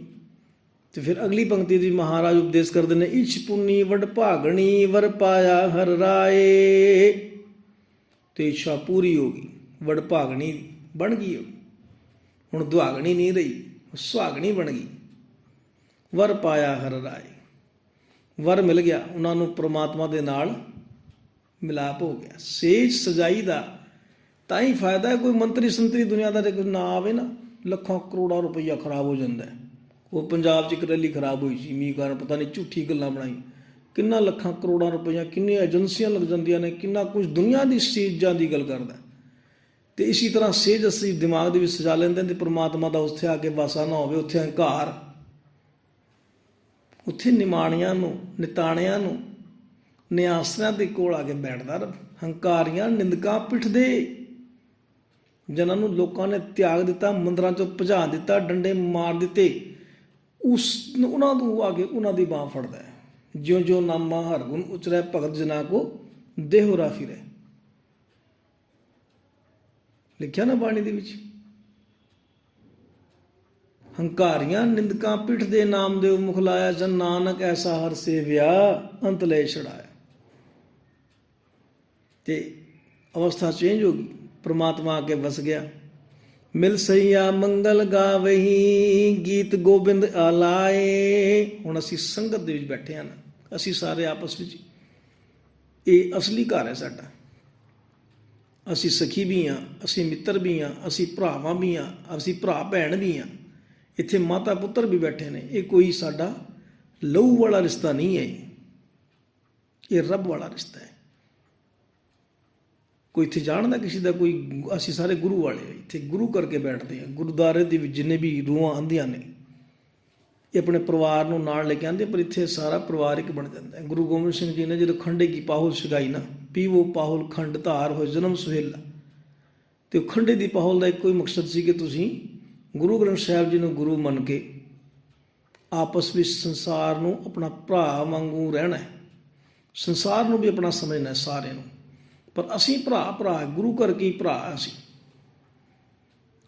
ਅਤੇ ਫਿਰ ਅਗਲੀ ਪੰਕਤੀ ਦੀ ਮਹਾਰਾਜ ਉਪਦੇਸ਼ ਕਰਦੇ ਨੇ, ਇੱਛ ਪੁੰਨੀ ਵਡ ਭਾਗਣੀ, ਵਰ ਪਾਇਆ ਹਰ ਰਾਏ। ਅਤੇ ਇੱਛਾ ਪੂਰੀ ਹੋ ਗਈ, ਵਡ ਭਾਗਣੀ ਬਣ ਗਈ। ਹੁਣ ਦੁਹਾਗਣੀ ਨਹੀਂ ਰਹੀ, ਸੁਹਾਗਣੀ ਬਣ ਗਈ। ਵਰ ਪਾਇਆ ਹਰ ਰਾਏ, ਵਰ ਮਿਲ ਗਿਆ ਉਹਨਾਂ ਨੂੰ, ਪਰਮਾਤਮਾ ਦੇ ਨਾਲ ਮਿਲਾਪ ਹੋ ਗਿਆ। ਸੇਜ ਸਜਾਈ ਦਾ ਤਾਂ ਹੀ ਫਾਇਦਾ ਹੈ। ਕੋਈ ਮੰਤਰੀ ਸੰਤਰੀ ਦੁਨੀਆ ਦਾ ਜੇ ਕੋਈ ਨਾ ਆਵੇ ਨਾ, ਲੱਖਾਂ ਕਰੋੜਾਂ ਰੁਪਈਆ ਖਰਾਬ ਹੋ ਜਾਂਦਾ। ਉਹ ਪੰਜਾਬ 'ਚ ਇੱਕ ਰੈਲੀ ਖਰਾਬ ਹੋਈ ਸੀ ਮੀਂਹ ਕਾਰਨ, ਪਤਾ ਨਹੀਂ ਝੂਠੀ ਗੱਲਾਂ ਬਣਾਈ, ਕਿੰਨਾ ਲੱਖਾਂ ਕਰੋੜਾਂ ਰੁਪਈਆ, ਕਿੰਨੀਆਂ ਏਜੰਸੀਆਂ ਲੱਗ ਜਾਂਦੀਆਂ ਨੇ, ਕਿੰਨਾ ਕੁਝ ਦੁਨੀਆ ਦੀ ਸੇਜਾਂ ਦੀ ਗੱਲ ਕਰਦਾ। ਅਤੇ ਇਸੀ ਤਰ੍ਹਾਂ ਸੇਜ ਅਸੀਂ ਦਿਮਾਗ ਦੇ ਵਿੱਚ ਸਜਾ ਲੈਂਦੇ ਅਤੇ ਪਰਮਾਤਮਾ ਦਾ ਉੱਥੇ ਆ ਕੇ ਵਾਸਾ ਨਾ ਹੋਵੇ। ਉੱਥੇ ਹੰਕਾਰ, ਉੱਥੇ ਨਿਮਾਣਿਆਂ ਨੂੰ, ਨਿਤਾਣਿਆਂ ਨੂੰ, ਨਿਆਸਰਿਆਂ ਦੇ ਕੋਲ ਆ ਕੇ ਬੈਠਦਾ ਰੱਬ। ਹੰਕਾਰੀਆਂ ਨਿੰਦਕਾਂ ਪਿੱਠ ਦੇ, ਜਿਨ੍ਹਾਂ ਨੂੰ ਲੋਕਾਂ ਨੇ ਤਿਆਗ ਦਿੱਤਾ, ਮੰਦਰਾਂ 'ਚੋਂ ਭਜਾ ਦਿੱਤਾ, ਡੰਡੇ ਮਾਰ ਦਿੱਤੇ, ਉਹਨਾਂ ਨੂੰ ਆ ਕੇ ਉਹਨਾਂ ਦੀ ਬਾਂਹ ਫੜਦਾ ਹੈ। ਜਿਉਂ ਜਿਉਂ ਨਾਮਾ ਹਰਗੁਣ ਉਚਰੈ, ਭਗਤ ਜਨਾ ਕੋ ਦੇਹੁਰਾ ਫਿਰੈ। ਲਿਖਿਆ ਨਾ ਬਾਣੀ ਦੇ ਵਿੱਚ, ਹੰਕਾਰੀਆਂ ਨਿੰਦਕਾਂ ਪਿੱਠ ਦੇ, ਨਾਮ ਦੇਵ ਮੁਖ ਲਾਇਆ, ਜਨ ਨਾਨਕ ਐਸਾ ਹਰ ਸੇਵਿਆ, ਅੰਤ ਲੈ ਛੜਾਇਆ। ਤੇ ਅਵਸਥਾ ਚੇਂਜ ਹੋ ਗਈ, ਪ੍ਰਮਾਤਮਾ ਆ ਕੇ ਵਸ ਗਿਆ। ਮਿਲ ਸਈਆ ਮੰਗਲ ਗਾਵਹੀ ਗੀਤ ਗੋਬਿੰਦ ਆਲਾਏ। ਹੁਣ ਅਸੀਂ ਸੰਗਤ ਦੇ ਵਿੱਚ ਬੈਠੇ ਹਾਂ, ਅਸੀਂ ਸਾਰੇ ਆਪਸ ਵਿੱਚ, ਇਹ ਅਸਲੀ ਘਰ ਹੈ ਸਾਡਾ। ਅਸੀਂ ਸਖੀ ਵੀ ਹਾਂ, ਅਸੀਂ ਮਿੱਤਰ ਵੀ ਹਾਂ, ਅਸੀਂ ਭਰਾਵਾਂ ਵੀ ਹਾਂ, ਅਸੀਂ ਭਰਾ ਭੈਣ ਵੀ ਹਾਂ। ਇੱਥੇ ਮਾਤਾ ਪੁੱਤਰ ਵੀ ਬੈਠੇ ਨੇ। ਇਹ ਕੋਈ ਸਾਡਾ ਲਹੂ ਵਾਲਾ ਰਿਸ਼ਤਾ ਨਹੀਂ ਹੈ, ਇਹ ਰੱਬ ਵਾਲਾ ਰਿਸ਼ਤਾ ਹੈ। ਕੋਈ ਇੱਥੇ ਜਾਣਦਾ ਕਿਸੇ ਦਾ ਕੋਈ, ਅਸੀਂ ਸਾਰੇ ਗੁਰੂ ਵਾਲੇ ਇੱਥੇ ਗੁਰੂ ਕਰਕੇ ਬੈਠਦੇ ਹਾਂ। ਗੁਰਦੁਆਰੇ ਦੇ ਵਿੱਚ ਜਿੰਨੇ ਵੀ ਰੂਹਾਂ ਆਉਂਦੀਆਂ ਨੇ, ਇਹ ਆਪਣੇ ਪਰਿਵਾਰ ਨੂੰ ਨਾਲ ਲੈ ਕੇ ਆਉਂਦੇ, ਪਰ ਇੱਥੇ ਸਾਰਾ ਪਰਿਵਾਰ ਇੱਕ ਬਣ ਜਾਂਦਾ ਹੈ। ਗੁਰੂ ਗੋਬਿੰਦ ਸਿੰਘ ਜੀ ਨੇ ਜਦੋਂ ਖੰਡੇ ਕੀ ਪਾਹੁਲ ਛਕਾਈ ਨਾ, ਪੀਵੋ ਪਾਹੁਲ ਖੰਡ ਧਾਰ ਹੋਏ ਜਨਮ ਸੁਹੇਲਾ, ਤੇ ਉਹ ਖੰਡੇ ਦੀ ਪਾਹੁਲ ਦਾ ਇੱਕੋ ਹੀ ਮਕਸਦ ਸੀ ਕਿ ਤੁਸੀਂ ਗੁਰੂ ਗ੍ਰੰਥ ਸਾਹਿਬ ਜੀ ਨੂੰ ਗੁਰੂ ਮੰਨ ਕੇ ਆਪਸ ਵਿੱਚ ਸੰਸਾਰ ਨੂੰ ਆਪਣਾ ਭਰਾ ਵਾਂਗੂ ਰਹਿਣਾ ਹੈ, ਸੰਸਾਰ ਨੂੰ ਵੀ ਆਪਣਾ ਸਮਝਣਾ ਸਾਰਿਆਂ ਨੂੰ। ਪਰ ਅਸੀਂ ਭਰਾ ਗੁਰੂ ਕਰਕੇ ਹੀ ਭਰਾ। ਅਸੀਂ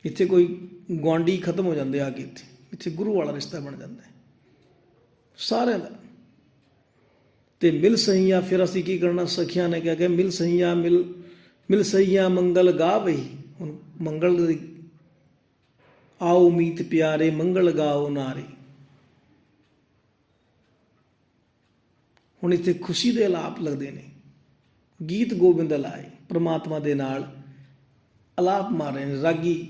ਇੱਥੇ ਕੋਈ ਗੁਆਂਢੀ ਖਤਮ ਹੋ ਜਾਂਦੇ ਆ ਕੇ, ਇੱਥੇ ਗੁਰੂ ਵਾਲਾ ਰਿਸ਼ਤਾ ਬਣ ਜਾਂਦਾ ਹੈ ਸਾਰਿਆਂ ਦਾ। ਤੇ ਮਿਲ ਸਹੀਆ, ਫਿਰ ਅਸੀਂ ਕੀ ਕਰਨਾ, ਸਖੀਆਂ ਨੇ ਕਿਹਾ ਕਿ ਮਿਲ ਸਹੀਆ, ਮਿਲ ਸਹੀਆ ਮੰਗਲ ਗਾਵਹੀ। ਹੁਣ ਮੰਗਲ ਦੀ ਆਓ ਮੀਤ ਪਿਆਰੇ ਮੰਗਲ ਗਾਓ ਨਾਰੇ। ਹੁਣ ਇੱਥੇ ਖੁਸ਼ੀ ਦੇ ਅਲਾਪ ਲੱਗਦੇ ਨੇ, ਗੀਤ ਗੋਬਿੰਦ ਲਾਏ, ਪ੍ਰਮਾਤਮਾ ਦੇ ਨਾਲ ਅਲਾਪ ਮਾਰ ਰਹੇ ਨੇ। ਰਾਗੀ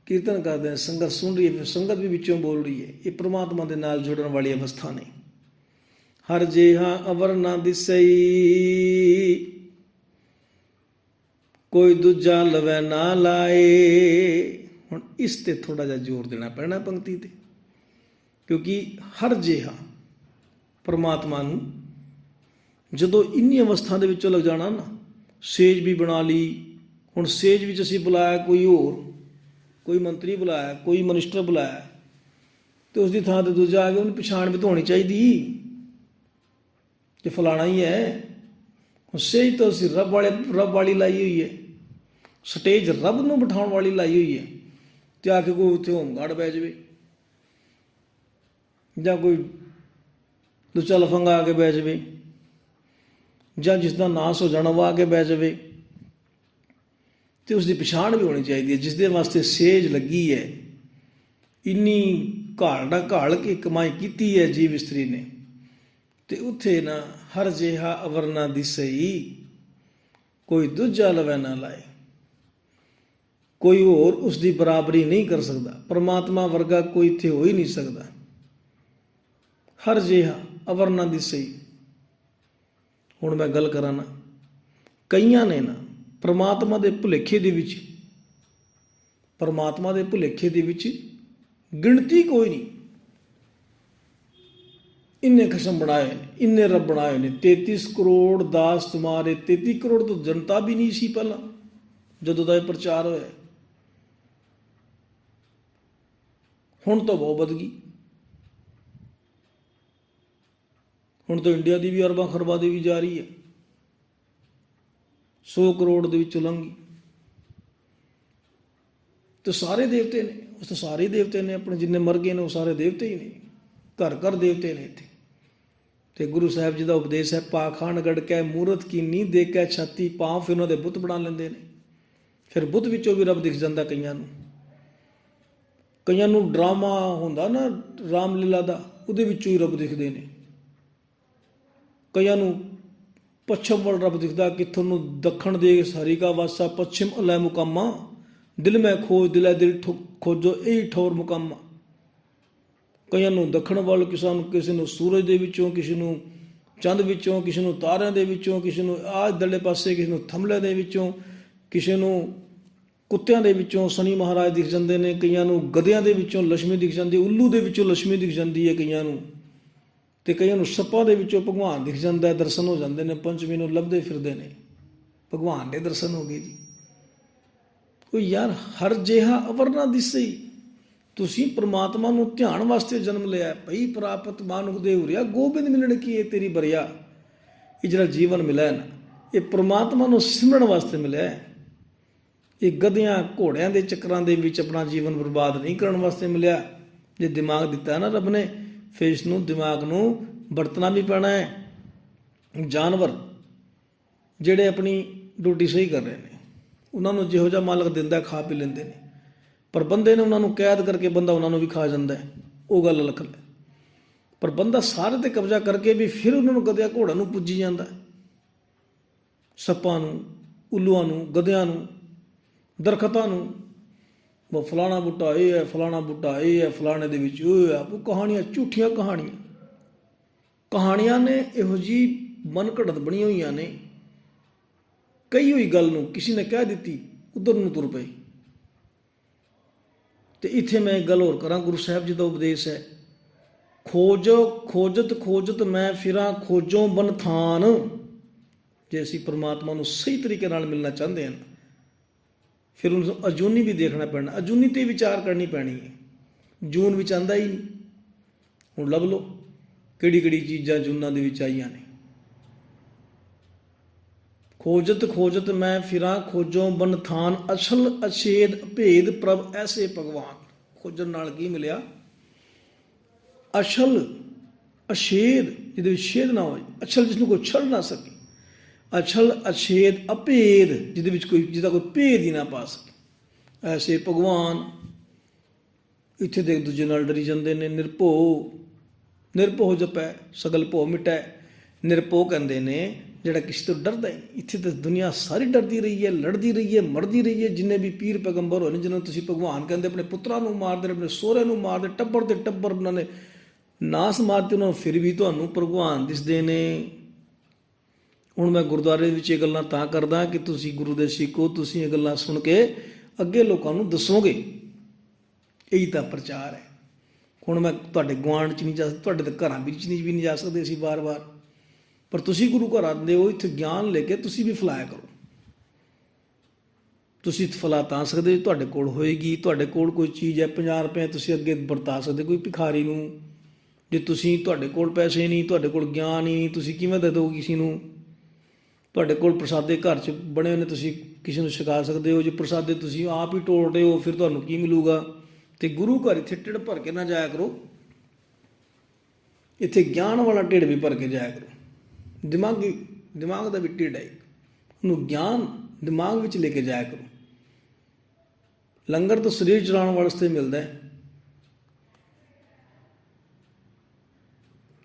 ਕੀਰਤਨ ਕਰਦੇ ਨੇ, ਸੰਗਤ ਸੁਣ ਰਹੀ ਹੈ, ਫਿਰ ਸੰਗਤ ਵੀ ਵਿੱਚੋਂ ਬੋਲ ਰਹੀ ਹੈ। ਇਹ ਪ੍ਰਮਾਤਮਾ ਦੇ ਨਾਲ ਜੁੜਨ ਵਾਲੀ ਅਵਸਥਾ ਨੇ। ਹਰ ਜਿਹਾ ਅਵਰ ਨਾ ਦਿਸਈ ਕੋਈ ਦੂਜਾ ਲਵੈ ਨਾ ਲਾਏ। ਹੁਣ ਇਸ ਤੇ ਥੋੜਾ ਜਿਹਾ ਜ਼ੋਰ ਦੇਣਾ ਪੈਣਾ ਪੰਕਤੀ ਤੇ, ਕਿਉਂਕਿ ਹਰ ਜਿਹਾ ਪ੍ਰਮਾਤਮਾ ਨੂੰ ਜਦੋਂ ਇੰਨੀ ਅਵਸਥਾ ਦੇ ਵਿੱਚੋਂ ਲੱਗ ਜਾਣਾ ਨਾ, ਸੇਜ ਵੀ ਬਣਾ ਲਈ। ਹੁਣ ਸੇਜ ਵਿੱਚ ਅਸੀਂ ਬੁਲਾਇਆ ਕੋਈ ਹੋਰ, ਕੋਈ ਮੰਤਰੀ ਬੁਲਾਇਆ, ਕੋਈ ਮਨਿਸਟਰ ਬੁਲਾਇਆ, ਤੇ ਉਸ ਦੀ ਥਾਂ ਤੇ ਦੂਜਾ ਆ ਗਿਆ, ਉਹਨੂੰ ਪਛਾਣ ਵੀ ਤਾਂ ਹੋਣੀ ਚਾਹੀਦੀ ਕਿ ਫਲਾਣਾ ਹੀ ਹੈ। ਹੁਣ ਸੇਜ ਤਾਂ ਅਸੀਂ ਰੱਬ ਵਾਲੀ ਲਾਈ ਹੋਈ ਹੈ, ਸਟੇਜ ਰੱਬ ਨੂੰ ਬਿਠਾਉਣ ਵਾਲੀ ਲਾਈ ਹੋਈ ਹੈ। ਤੇ ਆ ਕੇ ਕੋਈ ਉੱਥੇ ਹੋਮਗਾਰਡ ਬਹਿ ਜਾਵੇ, ਜਾਂ ਕੋਈ ਦੂਜਾ ਲਫੰਗਾ ਆ ਕੇ ਬਹਿ ਜਾਵੇ, ਜਾਂ ਜਿਸ ਦਾ ਨਾਸ ਹੋ ਜਾਣਾ ਉਹ ਆ ਕੇ ਬਹਿ ਜਾਵੇ, ਤੇ ਉਸ ਦੀ ਪਛਾਣ ਵੀ ਹੋਣੀ ਚਾਹੀਦੀ ਹੈ। ਜਿਸ ਦੇ ਵਾਸਤੇ ਸੇਜ ਲੱਗੀ ਹੈ, ਇੰਨੀ ਘਾਲ ਕੇ ਕਮਾਈ ਕੀਤੀ ਹੈ ਜੀਵ ਇਸਤਰੀ ਨੇ, ਤੇ ਉੱਥੇ ਨਾ ਹਰ ਜਿਹਾ ਅਵਰ ਨਾ ਦਿਸਈ ਕੋਈ ਦੂਜਾ ਲਵੈ ਨਾ ਲਾਏ। ਕੋਈ ਹੋਰ ਉਸ ਦੀ ਬਰਾਬਰੀ ਨਹੀਂ ਕਰ ਸਕਦਾ, ਪਰਮਾਤਮਾ ਵਰਗਾ ਕੋਈ ਇੱਥੇ ਹੋ ਹੀ ਨਹੀਂ ਸਕਦਾ। ਹਰ ਜਿਹਾ ਅਵਰ ਨਾ ਦਿਸਈ। ਹੁਣ ਮੈਂ ਗੱਲ ਕਰਾਂ ਨਾ, ਕਈਆਂ ਨੇ ਨਾ ਪਰਮਾਤਮਾ ਦੇ ਭੁਲੇਖੇ ਦੇ ਵਿੱਚ ਗਿਣਤੀ ਕੋਈ ਨਹੀਂ, ਇੰਨੇ ਖਸਮ ਬਣਾਏ ਨੇ, ਇੰਨੇ ਰੱਬ ਬਣਾਏ ਨੇ। 33 ਕਰੋੜ ਦਾਸ ਤੁਮਾਰੇ। 33 ਕਰੋੜ ਤੋਂ ਜਨਤਾ ਵੀ ਨਹੀਂ ਸੀ ਪਹਿਲਾਂ ਜਦੋਂ ਦਾ ਇਹ ਪ੍ਰਚਾਰ ਹੋਇਆ। ਹੁਣ ਤਾਂ ਬਹੁਤ ਵੱਧ ਗਈ। ਹੁਣ ਤਾਂ ਇੰਡੀਆ ਦੀ ਵੀ ਅਰਬਾਂ ਖਰਬਾਂ ਦੀ ਵੀ ਜਾ ਰਹੀ ਹੈ, 100 ਕਰੋੜ ਦੇ ਵਿੱਚੋਂ ਲੰਘੀ। ਤੇ ਸਾਰੇ ਦੇਵਤੇ ਨੇ, ਉਸ ਤਾਂ ਸਾਰੇ ਦੇਵਤੇ ਨੇ, ਆਪਣੇ ਜਿੰਨੇ ਮਰ ਗਏ ਨੇ ਉਹ ਸਾਰੇ ਦੇਵਤੇ ਹੀ ਨੇ, ਘਰ ਘਰ ਦੇਵਤੇ ਨੇ ਇੱਥੇ। ਤੇ ਗੁਰੂ ਸਾਹਿਬ ਜੀ ਦਾ ਉਪਦੇਸ਼ ਹੈ, ਪਾਖਾਨ ਗੜਕੈ ਮੂਰਤ ਕੀ ਨੀ ਦੇਖੈ ਛਾਤੀ ਪਾਉ। ਫਿਰ ਉਹਨਾਂ ਦੇ ਬੁੱਤ ਬਣਾ ਲੈਂਦੇ ਨੇ, ਫਿਰ ਬੁੱਤ ਵਿੱਚੋਂ ਵੀ ਰੱਬ ਦਿਖ ਜਾਂਦਾ ਕਈਆਂ ਨੂੰ। ਕਈਆਂ ਨੂੰ ਡਰਾਮਾ ਹੁੰਦਾ ਨਾ ਰਾਮਲੀਲਾ ਦਾ, ਉਹਦੇ ਵਿੱਚੋਂ ਹੀ ਰੱਬ ਦਿਖਦੇ ਨੇ। ਕਈਆਂ ਨੂੰ ਪੱਛਮ ਵੱਲ ਰੱਬ ਦਿਖਦਾ, ਕਿੱਥੋਂ ਨੂੰ ਦੱਖਣ ਦੇ ਹਰੀ ਕਾ ਵਾਸਾ ਪੱਛਮ ਅਲੈ ਮੁਕਾਮਾ। ਦਿਲ ਮੈਂ ਖੋਜ ਦਿਲੈ ਦਿਲ ਖੋਜੋ ਇਹੀ ਠੌਰ ਮੁਕਾਮਾ। ਕਈਆਂ ਨੂੰ ਦੱਖਣ ਵੱਲ, ਕਿਸੇ ਨੂੰ ਸੂਰਜ ਦੇ ਵਿੱਚੋਂ, ਕਿਸੇ ਨੂੰ ਚੰਦ ਵਿੱਚੋਂ, ਕਿਸੇ ਨੂੰ ਤਾਰਿਆਂ ਦੇ ਵਿੱਚੋਂ, ਕਿਸੇ ਨੂੰ ਆਹ ਇੱਧਰਲੇ ਪਾਸੇ, ਕਿਸੇ ਨੂੰ ਥੰਮਲੇ ਦੇ ਵਿੱਚੋਂ, ਕਿਸੇ ਨੂੰ ਕੁੱਤਿਆਂ ਦੇ ਵਿੱਚੋਂ ਸ਼ਨੀ ਮਹਾਰਾਜ ਦਿਖ ਜਾਂਦੇ ਨੇ, ਕਈਆਂ ਨੂੰ ਗਧਿਆਂ ਦੇ ਵਿੱਚੋਂ ਲక్ష్ਮੀ ਦਿਖ ਜਾਂਦੀ, ਉੱਲੂ ਦੇ ਵਿੱਚੋਂ ਲక్ష్ਮੀ ਦਿਖ ਜਾਂਦੀ ਹੈ ਕਈਆਂ ਨੂੰ, ਤੇ ਕਈਆਂ ਨੂੰ ਸੱਪਾਂ ਦੇ ਵਿੱਚੋਂ ਭਗਵਾਨ ਦਿਖ ਜਾਂਦਾ, ਦਰਸ਼ਨ ਹੋ ਜਾਂਦੇ ਨੇ। ਪੰਚਮੀ ਨੂੰ ਲੱਭਦੇ ਫਿਰਦੇ ਨੇ, ਭਗਵਾਨ ਦੇ ਦਰਸ਼ਨ ਹੋ ਗਏ ਜੀ। ਉਹ ਯਾਰ ਹਰ ਜਿਹਾ ਅਵਰ ਨਾ ਦਿਸਈ। ਤੁਸੀਂ ਪ੍ਰਮਾਤਮਾ ਨੂੰ ਧਿਆਨ ਵਾਸਤੇ ਜਨਮ ਲਿਆ। ਭਈ ਪ੍ਰਾਪਤ ਮਾਨੁਖ ਦੇ ਹੁਰਿਆ ਗੋਬਿੰਦ ਮਿਲਣ ਕੀ ਇਹ ਤੇਰੀ ਬਰਿਆ। ਇਹ ਜਿਹੜਾ ਜੀਵਨ ਮਿਲਿਆ ਨਾ, ਇਹ ਪ੍ਰਮਾਤਮਾ ਨੂੰ ਸਿਮਰਨ ਵਾਸਤੇ ਮਿਲਿਆ। ਇਹ ਗਧਿਆਂ ਘੋੜਿਆਂ ਦੇ ਚੱਕਰਾਂ ਦੇ ਵਿੱਚ ਆਪਣਾ ਜੀਵਨ ਬਰਬਾਦ ਨਹੀਂ ਕਰਨ ਵਾਸਤੇ ਮਿਲਿਆ। ਜੇ ਦਿਮਾਗ ਦਿੱਤਾ ਨਾ ਰੱਬ ਨੇ, ਫਿਰ ਇਸ ਨੂੰ ਦਿਮਾਗ ਨੂੰ ਵਰਤਣਾ ਵੀ ਪੈਣਾ ਹੈ। ਜਾਨਵਰ ਜਿਹੜੇ ਆਪਣੀ ਡਿਊਟੀ ਸਹੀ ਕਰ ਰਹੇ ਨੇ, ਉਹਨਾਂ ਨੂੰ ਜਿਹੋ ਜਿਹਾ ਮਾਲਕ ਦਿੰਦਾ ਖਾ ਪੀ ਲੈਂਦੇ ਨੇ, ਪਰ ਬੰਦੇ ਨੇ ਉਹਨਾਂ ਨੂੰ ਕੈਦ ਕਰਕੇ ਬੰਦਾ ਉਹਨਾਂ ਨੂੰ ਵੀ ਖਾ ਜਾਂਦਾ ਹੈ, ਉਹ ਗੱਲ ਅਲੱਗ ਹੈ। ਪਰ ਬੰਦਾ ਸਾਰੇ ਤੇ ਕਬਜ਼ਾ ਕਰਕੇ ਵੀ ਫਿਰ ਉਹਨਾਂ ਨੂੰ ਗਧਿਆਂ ਘੋੜਾਂ ਨੂੰ ਪੁੱਜੀ ਜਾਂਦਾ, ਸੱਪਾਂ ਨੂੰ, ਉੱਲੂਆਂ ਨੂੰ, ਗਧਿਆਂ ਨੂੰ, ਦਰਖਤਾਂ ਨੂੰ। ਉਹ ਫਲਾਣਾ ਬੂਟਾ ਇਹ ਹੈ, ਫਲਾਣਾ ਬੂਟਾ ਇਹ ਹੈ, ਫਲਾਣੇ ਦੇ ਵਿੱਚ ਉਹ ਹੈ। ਉਹ ਕਹਾਣੀਆਂ, ਝੂਠੀਆਂ ਕਹਾਣੀਆਂ ਨੇ, ਇਹੋ ਜਿਹੀ ਮਨ ਘੜਤ ਬਣੀਆਂ ਹੋਈਆਂ ਨੇ। ਕਹੀ ਹੋਈ ਗੱਲ ਨੂੰ ਕਿਸੇ ਨੇ ਕਹਿ ਦਿੱਤੀ, ਉਧਰ ਨੂੰ ਤੁਰ ਪਏ। ਤੇ ਇੱਥੇ ਮੈਂ ਇੱਕ ਗੱਲ ਹੋਰ ਕਰਾਂ, ਗੁਰੂ ਸਾਹਿਬ ਜੀ ਦਾ ਉਪਦੇਸ਼ ਹੈ, ਖੋਜਤ ਮੈਂ ਫਿਰਾਂ ਖੋਜੋਂ ਬਨਥਾਨ। ਜੇ ਅਸੀਂ ਪਰਮਾਤਮਾ ਨੂੰ ਸਹੀ ਤਰੀਕੇ ਨਾਲ ਮਿਲਣਾ ਚਾਹੁੰਦੇ ਹਾਂ, ਫਿਰ ਉਹਨੂੰ ਅਜੂਨੀ ਵੀ ਦੇਖਣਾ ਪੈਣਾ, ਅਜੂਨੀ 'ਤੇ ਵਿਚਾਰ ਕਰਨੀ ਪੈਣੀ ਹੈ। ਜੂਨ ਵਿੱਚ ਆਉਂਦਾ ਹੀ ਨਹੀਂ। ਹੁਣ ਲੱਭ ਲਓ ਕਿਹੜੀ ਕਿਹੜੀ ਚੀਜ਼ਾਂ ਜੂਨਾਂ ਦੇ ਵਿੱਚ ਆਈਆਂ ਨੇ। ਖੋਜਤ ਮੈਂ ਫਿਰਾਂ ਖੋਜੋਂ ਬਨਥਾਨ, ਅਸਲ ਅਛੇਦ ਭੇਦ ਪ੍ਰਭ ਐਸੇ ਭਗਵਾਨ। ਖੋਜਣ ਨਾਲ ਕੀ ਮਿਲਿਆ? ਅਸਲ ਅਛੇਦ, ਜਿਹਦੇ ਵਿੱਚ ਛੇਦ ਨਾ ਹੋਏ, ਅਸਲ ਜਿਸਨੂੰ ਕੋਈ ਛੱਡ ਨਾ ਸਕੇ, ਅਛਲ ਅਛੇਦ ਅਭੇਦ, ਜਿਹਦੇ ਵਿੱਚ ਜਿਹਦਾ ਕੋਈ ਭੇਦ ਹੀ ਨਾ ਪਾ ਸਕੇ, ਐਸੇ ਭਗਵਾਨ। ਇੱਥੇ ਦੇ ਦੂਜੇ ਨਾਲ ਡਰੀ ਜਾਂਦੇ ਨੇ। ਨਿਰਭਉ ਜਪੈ ਸਗਲ ਭਉ ਮਿਟੈ। ਨਿਰਭਉ ਕਹਿੰਦੇ ਨੇ ਜਿਹੜਾ ਕਿਸੇ ਤੋਂ ਡਰਦਾ ਹੀ ਨਹੀਂ। ਇੱਥੇ ਤਾਂ ਦੁਨੀਆ ਸਾਰੀ ਡਰਦੀ ਰਹੀ ਹੈ, ਲੜਦੀ ਰਹੀ ਹੈ, ਮਰਦੀ ਰਹੀ ਹੈ। ਜਿੰਨੇ ਵੀ ਪੀਰ ਪੈਗੰਬਰ ਹੋਏ ਨੇ, ਜਿਹਨਾਂ ਨੂੰ ਤੁਸੀਂ ਭਗਵਾਨ ਕਹਿੰਦੇ, ਆਪਣੇ ਪੁੱਤਰਾਂ ਨੂੰ ਮਾਰਦੇ, ਆਪਣੇ ਸਹੁਰਿਆਂ ਨੂੰ ਮਾਰਦੇ, ਟੱਬਰ ਦੇ ਟੱਬਰ ਉਹਨਾਂ ਨੇ ਨਾਸ ਮਾਰਤੇ, ਉਹਨਾਂ ਨੂੰ ਫਿਰ ਵੀ ਤੁਹਾਨੂੰ ਭਗਵਾਨ ਦਿਸਦੇ ਨੇ। ਹੁਣ ਮੈਂ ਗੁਰਦੁਆਰੇ ਵਿੱਚ ਇਹ ਗੱਲਾਂ ਤਾਂ ਕਰਦਾ ਕਿ ਤੁਸੀਂ ਗੁਰੂ ਦੇ ਸਿੱਖ ਹੋ, ਤੁਸੀਂ ਇਹ ਗੱਲਾਂ ਸੁਣ ਕੇ ਅੱਗੇ ਲੋਕਾਂ ਨੂੰ ਦੱਸੋਗੇ। ਇਹੀ ਤਾਂ ਪ੍ਰਚਾਰ ਹੈ। ਹੁਣ ਮੈਂ ਤੁਹਾਡੇ ਗੁਆਂਢ 'ਚ ਨਹੀਂ ਜਾ ਸਕਦਾ, ਤੁਹਾਡੇ ਦੇ ਘਰਾਂ ਵਿੱਚ ਵੀ ਨਹੀਂ ਜਾ ਸਕਦੇ ਅਸੀਂ ਵਾਰ-ਵਾਰ, ਪਰ ਤੁਸੀਂ ਗੁਰੂ ਘਰ ਆਉਂਦੇ ਹੋ, ਇੱਥੇ ਗਿਆਨ ਲੈ ਕੇ ਤੁਸੀਂ ਵੀ ਫੈਲਾਇਆ ਕਰੋ। ਤੁਸੀਂ ਫੈਲਾ ਤਾਂ ਸਕਦੇ ਹੋ ਤੁਹਾਡੇ ਕੋਲ ਹੋਏਗੀ। ਤੁਹਾਡੇ ਕੋਲ ਕੋਈ ਚੀਜ਼ ਹੈ, 50 ਰੁਪਏ ਤੁਸੀਂ ਅੱਗੇ ਵਰਤਾ ਸਕਦੇ ਕੋਈ ਭਿਖਾਰੀ ਨੂੰ। ਜੇ ਤੁਹਾਡੇ ਕੋਲ ਪੈਸੇ ਨਹੀਂ, ਤੁਹਾਡੇ ਕੋਲ ਗਿਆਨ ਹੀ ਨਹੀਂ, ਤੁਸੀਂ ਕਿਵੇਂ ਦੇ ਦਿਓ ਕਿਸੇ ਨੂੰ? ਤੁਹਾਡੇ ਕੋਲ ਪ੍ਰਸਾਦੇ ਘਰ 'ਚ ਬਣੇ ਹੋਏ ਨੇ, ਤੁਸੀਂ ਕਿਸੇ ਨੂੰ ਛਕਾ ਸਕਦੇ ਹੋ। ਜੇ ਪ੍ਰਸਾਦੇ ਤੁਸੀਂ ਆਪ ਹੀ ਟੋੜਦੇ ਹੋ, ਫਿਰ ਤੁਹਾਨੂੰ ਕੀ ਮਿਲੂਗਾ? ਤੇ ਗੁਰੂ ਘਰ ਇੱਥੇ ਢਿੱਡ ਭਰ ਕੇ ਨਾ ਜਾਇਆ ਕਰੋ, ਇੱਥੇ ਗਿਆਨ ਵਾਲਾ ਢਿੱਡ ਵੀ ਭਰ ਕੇ ਜਾਇਆ ਕਰੋ। ਦਿਮਾਗ ਦਾ ਵੀ ਢਿੱਡ ਹੈ, ਉਹਨੂੰ ਗਿਆਨ ਦਿਮਾਗ ਵਿੱਚ ਲੈ ਕੇ ਜਾਇਆ ਕਰੋ। ਲੰਗਰ ਤਾਂ ਸਰੀਰ ਚਲਾਉਣ ਵਾਸਤੇ ਮਿਲਦਾ ਹੈ।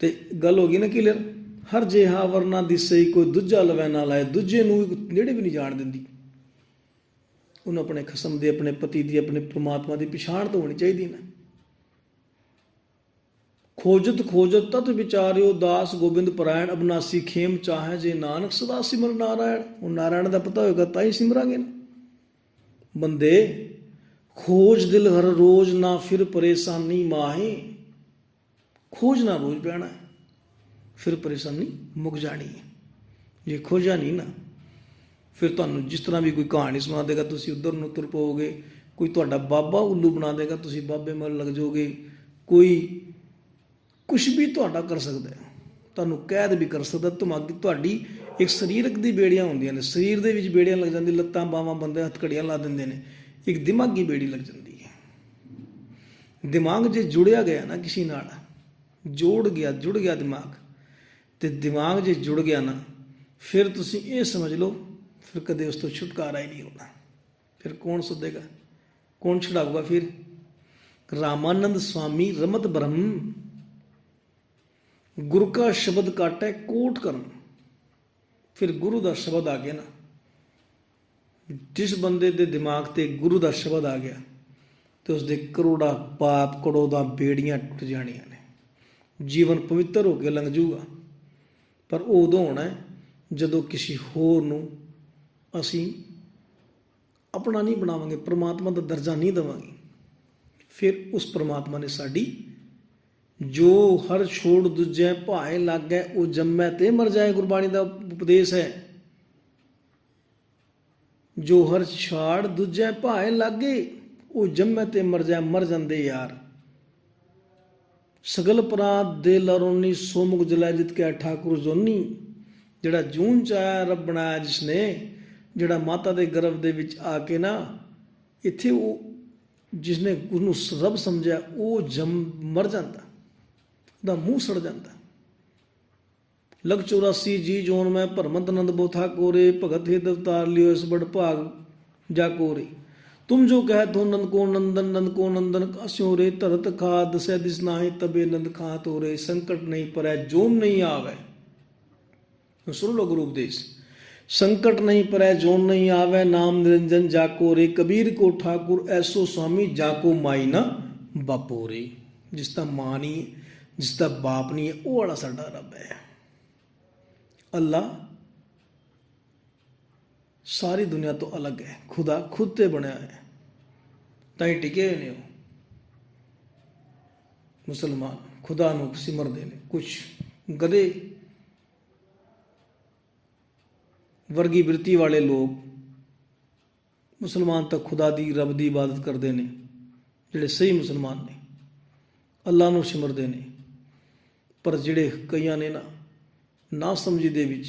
ਤੇ ਗੱਲ ਹੋ ਗਈ ਨਾ ਕਲੀਅਰ। ਹਰ ਜਿਹਾ ਵਰਨਾ ਦਿਸੇ ਕੋਈ ਦੂਜਾ ਲਵੈ ਨਾ ਲਾਏ। ਦੂਜੇ ਨੂੰ ਨੇੜੇ ਵੀ ਨਹੀਂ ਜਾਣ ਦਿੰਦੀ। ਉਹਨੂੰ ਆਪਣੇ ਖਸਮ ਦੇ, ਆਪਣੇ ਪਤੀ ਦੀ, ਆਪਣੇ ਪ੍ਰਮਾਤਮਾ ਦੀ ਪਛਾਣ ਤਾਂ ਹੋਣੀ ਚਾਹੀਦੀ ਨਾ। ਖੋਜਤ ਤਤ ਵਿਚਾਰਿਓ ਦਾਸ ਗੋਬਿੰਦ ਪਰਾਇਣ। ਅਬਨਾਸੀ ਖੇਮ ਚਾਹੇ ਜੇ ਨਾਨਕ ਸਦਾ ਸਿਮਰ ਨਾਰਾਇਣ। ਹੁਣ ਨਾਰਾਇਣ ਦਾ ਪਤਾ ਹੋਏਗਾ ਤਾਂ ਹੀ ਸਿਮਰਾਂਗੇ ਨਾ। ਬੰਦੇ ਖੋਜ ਦਿਲ ਹਰ ਰੋਜ਼ ਨਾ ਫਿਰ ਪਰੇਸ਼ਾਨੀ ਮਾਹੇ। ਖੋਜਣਾ ਰੋਜ਼ ਪੈਣਾ, ਫਿਰ ਪਰੇਸ਼ਾਨੀ ਮੁੱਕ ਜਾਣੀ ਹੈ। ਜੇ ਖੋਜਾ ਨਹੀਂ ਨਾ, ਫਿਰ ਤੁਹਾਨੂੰ ਜਿਸ ਤਰ੍ਹਾਂ ਵੀ ਕੋਈ ਕਹਾਣੀ ਸੁਣਾ ਦੇਗਾ, ਤੁਸੀਂ ਉੱਧਰ ਨੂੰ ਤੁਰ ਪਓਗੇ। ਕੋਈ ਤੁਹਾਡਾ ਬਾਬਾ ਉੱਲੂ ਬਣਾ ਦੇਗਾ, ਤੁਸੀਂ ਬਾਬੇ ਮਲ ਲੱਗ ਜਾਓਗੇ। ਕੋਈ ਕੁਛ ਵੀ ਤੁਹਾਡਾ ਕਰ ਸਕਦਾ ਹੈ, ਤੁਹਾਨੂੰ ਕੈਦ ਵੀ ਕਰ ਸਕਦਾ। ਤੁਹਾਡੀ ਇੱਕ ਸਰੀਰਕ ਦੀ ਬੇੜੀਆਂ ਹੁੰਦੀਆਂ ਨੇ, ਸਰੀਰ ਦੇ ਵਿੱਚ ਬੇੜੀਆਂ ਲੱਗ ਜਾਂਦੀ, ਲੱਤਾਂ ਬਾਹਾਂ ਬੰਦੇ ਹੱਥਕੜੀਆਂ ਲਾ ਦਿੰਦੇ ਨੇ। ਇੱਕ ਦਿਮਾਗੀ ਬੇੜੀ ਲੱਗ ਜਾਂਦੀ ਹੈ। ਦਿਮਾਗ ਜੇ ਜੁੜਿਆ ਗਿਆ ਨਾ ਕਿਸੇ ਨਾਲ, ਜੁੜ ਗਿਆ ਦਿਮਾਗ, ਤੇ ਦਿਮਾਗ ਜੇ ਜੁੜ ਗਿਆ ਨਾ, ਫਿਰ ਤੁਸੀਂ ਇਹ ਸਮਝ ਲਓ, ਫਿਰ ਕਦੇ ਉਸ ਤੋਂ ਛੁਟਕਾਰਾ ਹੀ ਨਹੀਂ ਹੋਣਾ। ਫਿਰ ਕੌਣ ਸੁਧੇਗਾ, ਕੌਣ ਛੁਡਾਊਗਾ? ਫਿਰ ਰਾਮਾਨੰਦ ਸਵਾਮੀ ਰਮਤ ਬ੍ਰਹਮ ਗੁਰੂ ਕਾ ਸ਼ਬਦ ਕਾਟੈ ਕੋਟ ਕਰਮ। ਫਿਰ ਗੁਰੂ ਦਾ ਸ਼ਬਦ ਆ ਗਿਆ ਨਾ, ਜਿਸ ਬੰਦੇ ਦੇ ਦਿਮਾਗ ਤੇ ਗੁਰੂ ਦਾ ਸ਼ਬਦ ਆ ਗਿਆ, ਤੇ ਉਸਦੇ ਕਰੋੜਾਂ ਪਾਪ, ਕਰੋੜਾਂ ਬੇੜੀਆਂ ਟੁੱਟ ਜਾਣੀਆਂ ਨੇ। ਜੀਵਨ ਪਵਿੱਤਰ ਹੋ ਕੇ ਲੰਘ ਜੂਗਾ। ਪਰ ਉਹ ਉਦੋਂ ਹੋਣਾ ਜਦੋਂ ਕਿਸੇ ਹੋਰ ਨੂੰ ਅਸੀਂ ਆਪਣਾ ਨਹੀਂ ਬਣਾਵਾਂਗੇ, ਪ੍ਰਮਾਤਮਾ ਦਾ ਦਰਜਾ ਨਹੀਂ ਦੇਵਾਂਗੇ। ਫਿਰ ਉਸ ਪ੍ਰਮਾਤਮਾ ਨੇ ਸਾਡੀ ਜੋ ਹਰ ਛੋੜ ਦੂਜੇ ਭਾਏ ਲੱਗੈ ਉਹ ਜੰਮੈ ਤੇ ਮਰ ਜਾਏ, ਗੁਰਬਾਣੀ ਦਾ ਉਪਦੇਸ਼ ਹੈ। ਜੋ ਹਰ ਛਾੜ ਦੂਜੇ ਭਾਏ ਲਾਗੇ ਉਹ ਜੰਮੈ ਤੇ ਮਰ ਜਾਏ। ਮਰ ਜਾਂਦੇ ਯਾਰ। ਸਗਲ ਪਰਾਤ ਦੇ ਲਰੋਨੀ ਸੋਮੁਖ ਜਲੈ ਜਿਤ ਕੇ ਠਾਕੁਰ ਜੋਨੀ। ਜਿਹੜਾ ਜੂਨ ਚ ਆਇਆ ਰੱਬ ਬਣਾਇਆ ਜਿਸਨੇ, ਜਿਹੜਾ ਮਾਤਾ ਦੇ ਗਰਭ ਦੇ ਵਿੱਚ ਆ ਕੇ ਨਾ ਇੱਥੇ ਉਹ ਜਿਸਨੇ ਉਹਨੂੰ ਰੱਬ ਸਮਝਿਆ, ਉਹ ਮਰ ਜਾਂਦਾ, ਉਹਦਾ ਮੂੰਹ ਸੜ ਜਾਂਦਾ। लग 84 जी जोन में भरमत नंद बोथा कोरे भगत हे दवतार लियो इस बड़ भाग जा कोरे तुम जो कह तो नंद को नंदन कास्यो रे धरत खा दसै दिस नाहि तबे नंद खा तोरे संकट नहीं परै जोन नहीं आवे। सुन लो गुरु उपदेश। संकट नहीं परै जोन नहीं आवे नाम निरंजन जाको रे कबीर को ठाकुर ऐसो स्वामी जाको माई ना बापो रे। जिसका मां नहीं जिसका बाप नहीं है वो वाला साडा रब है। अल्लाह सारी दुनिया तो अलग है, खुदा खुद से बनया है ताई टिके ने हो। मुसलमान खुदा नूं सिमरदे ने, कुछ गधे वर्गी वृत्ति वाले लोग मुसलमान तक खुदा दी रब दी इबादत करते हैं। जिहड़े सही मुसलमान ने अल्लाह नूं सिमरदे ने, पर जिहड़े कईयां ने ना समझी दे विच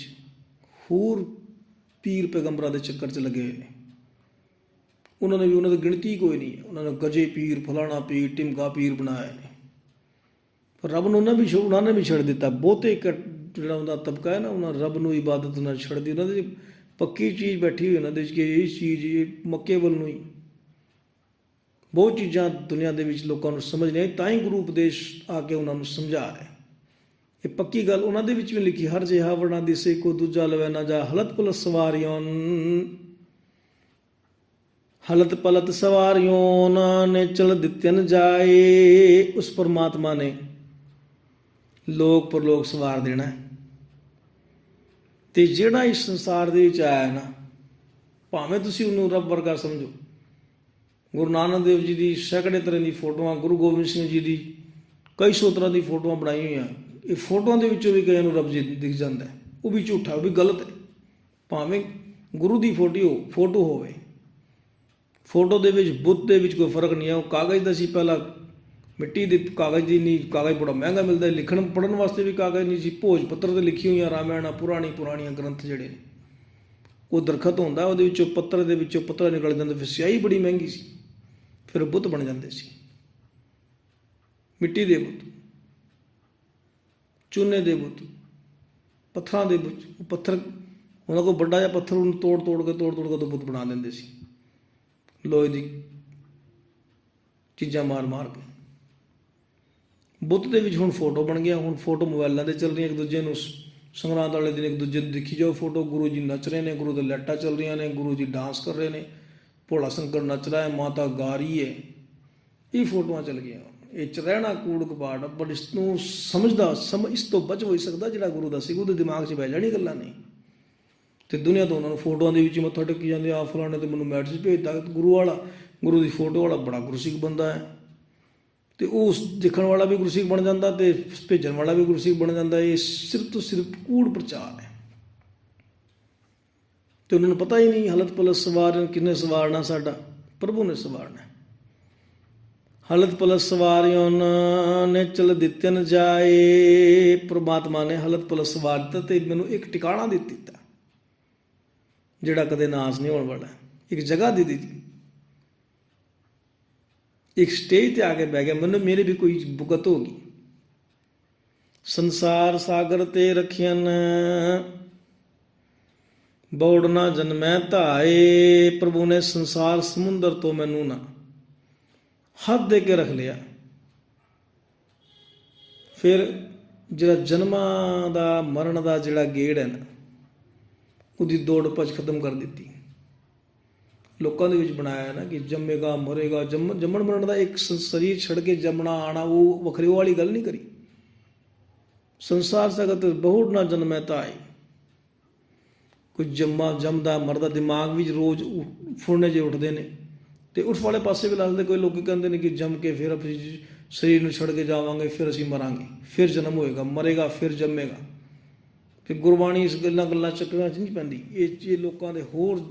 होर पीर पैगंबरां दे चक्कर च लगे हुए हैं। उन्होंने भी उन्होंने गिणती कोई नहीं है, उन्होंने गजे पीर फलाना पीर टिमका पीर बनाए ने, पर रब नूं उन्होंने भी छड़ दिता। बहुते जिहड़ा उनका तबका है ना उन्होंने रब नूं इबादत उन्होंने छड़ दी। उन्होंने पक्की चीज़ बैठी हुई उन्होंने कि ये चीज़ ये मक्के वल नूं ही बहुत चीज़ां दुनिया दे विच लोकां नूं समझ नहीं आई, तां ही गुरु उपदेश आके उन्होंने समझा है। ये पक्की गल उन्होंने भी लिखी, हर जिहा वरना दिसे को दूजा लवै ना जा हलत पलत सवारियों हलत पलत सवारियों ने चल दित्यन जाए। उस परमात्मा ने लोक परलोक सवार देना है। तो जिहड़ा इस संसार दे विच आया ना, भावें तुसीं उन्होंने रब वर्गा समझो। गुरु नानक देव जी की सैकड़े तरह की फोटोआं, गुरु गोबिंद सिंह जी की कई सौ तरह की फोटोआं बनाई हुई हैं। ये फोटोआं दे विचों भी कई नूं रब जी दिख जाता है, वो भी झूठा, वो भी गलत है। भावें गुरु की फोटो होवे, फोटो दे विच बुत दे विच कोई फर्क नहीं है। वो कागज़ दा सी पहला, मिट्टी के कागज़ की नहीं, कागज़ बड़ा महंगा मिलता है, लिखण पढ़न वास्ते भी कागज़ नहीं सी। भोज पत्तर ते लिखी हुई रामायण पुराणियां ग्रंथ जिहड़े ने, वो दरखत होंदा उहदे विचों पत्तर दे विचों पत्तरा निकल जांदा, फिर स्याही बड़ी महंगी सी, फिर बुत बन जाते सी। मिट्टी दे बुत, चूने दे बुत, पत्थरां दे बुत, पत्थर उन्होंने कोई बड़ा जिहा पत्थर उन्हें तोड़ तोड़ के तो बुत बना देंदे सी, लोहे दी चीज़ां मार मार के। बुत दे विच हुण फोटो बन गया। हुण फोटो मोबाइलों से चल रही, एक दूजे नूं संगरांद वाले दिन एक दूजे नूं दिखी जाओ फोटो। गुरु जी नच रहे हैं, गुरु दे लाइटां चल रही ने, गुरु जी डांस कर रहे हैं, भोला शंकर नच रहा है, माता गा रही है, ये फोटोआं चल गई। ये च रहना कूड़ कपाट, पर इसनूं इस तो बच हो ही सकता जिहड़ा गुरु दा सी, ਉਹਦੇ दिमाग 'ਚ बह जानी गल्लां नहीं। तो दुनिया तो उन्होंने फोटोआं दे विच मत्था टेकी जाते, आ फलाने तो मैनूं मैसेज भेजता गुरु की फोटो वाला बड़ा गुरसिख बंदा है, तो उस दिखण वाला भी गुरसिख बन जाता, तो भेजण वाला भी गुरसिख बन जाता। ये सिर्फ तो सिर्फ कूड़ प्रचार है। तो उन्होंने पता ही नहीं हलत पलत सवार किन्ने सवारना, साडा प्रभु ने सवारना। हलत पलत सवारियों ने चल दित्यन जाए। परमात्मा ने हलत पलत सवार दिता तो मैनू एक टिकाणा दे दिता जिहड़ा कदे नाश नहीं होने वाला, एक जगह दे दी, एक स्टेज ते आके बह गया। मैनू मेरी भी कोई भुगत होगी। संसार सागर ते रखियन बौड़ ना जन्मै धाए। प्रभु ने संसार समुंदर तो मैनू ना हथ दे के रख लिया। फिर जिहड़ा जन्मां दा मरण दा जिहड़ा गेड़ है ना, उसकी दौड़ भज खत्म कर दी। लोगों के विच बनाया ना कि जम्मेगा मरेगा, जम्मण मरण का एक शरीर छड़ के जमना आना, वो वखरी वाली गल नहीं करी। संसार सगत बहुत ना जन्मै ताए। कोई जमदा मरदा, दिमाग भी रोज फुरने जे उठते हैं, तो उठ वाले पासे भी लगते। कोई लोग कहते हैं कि जम के फिर अभी शरीर में छड़ के जावांगे, फिर असीं मरांगे, फिर जन्म होएगा, मरेगा फिर जमेगा। फिर गुरबाणी इस गल्लां चक्करां च नहीं पैंदी। ये लोगों के होर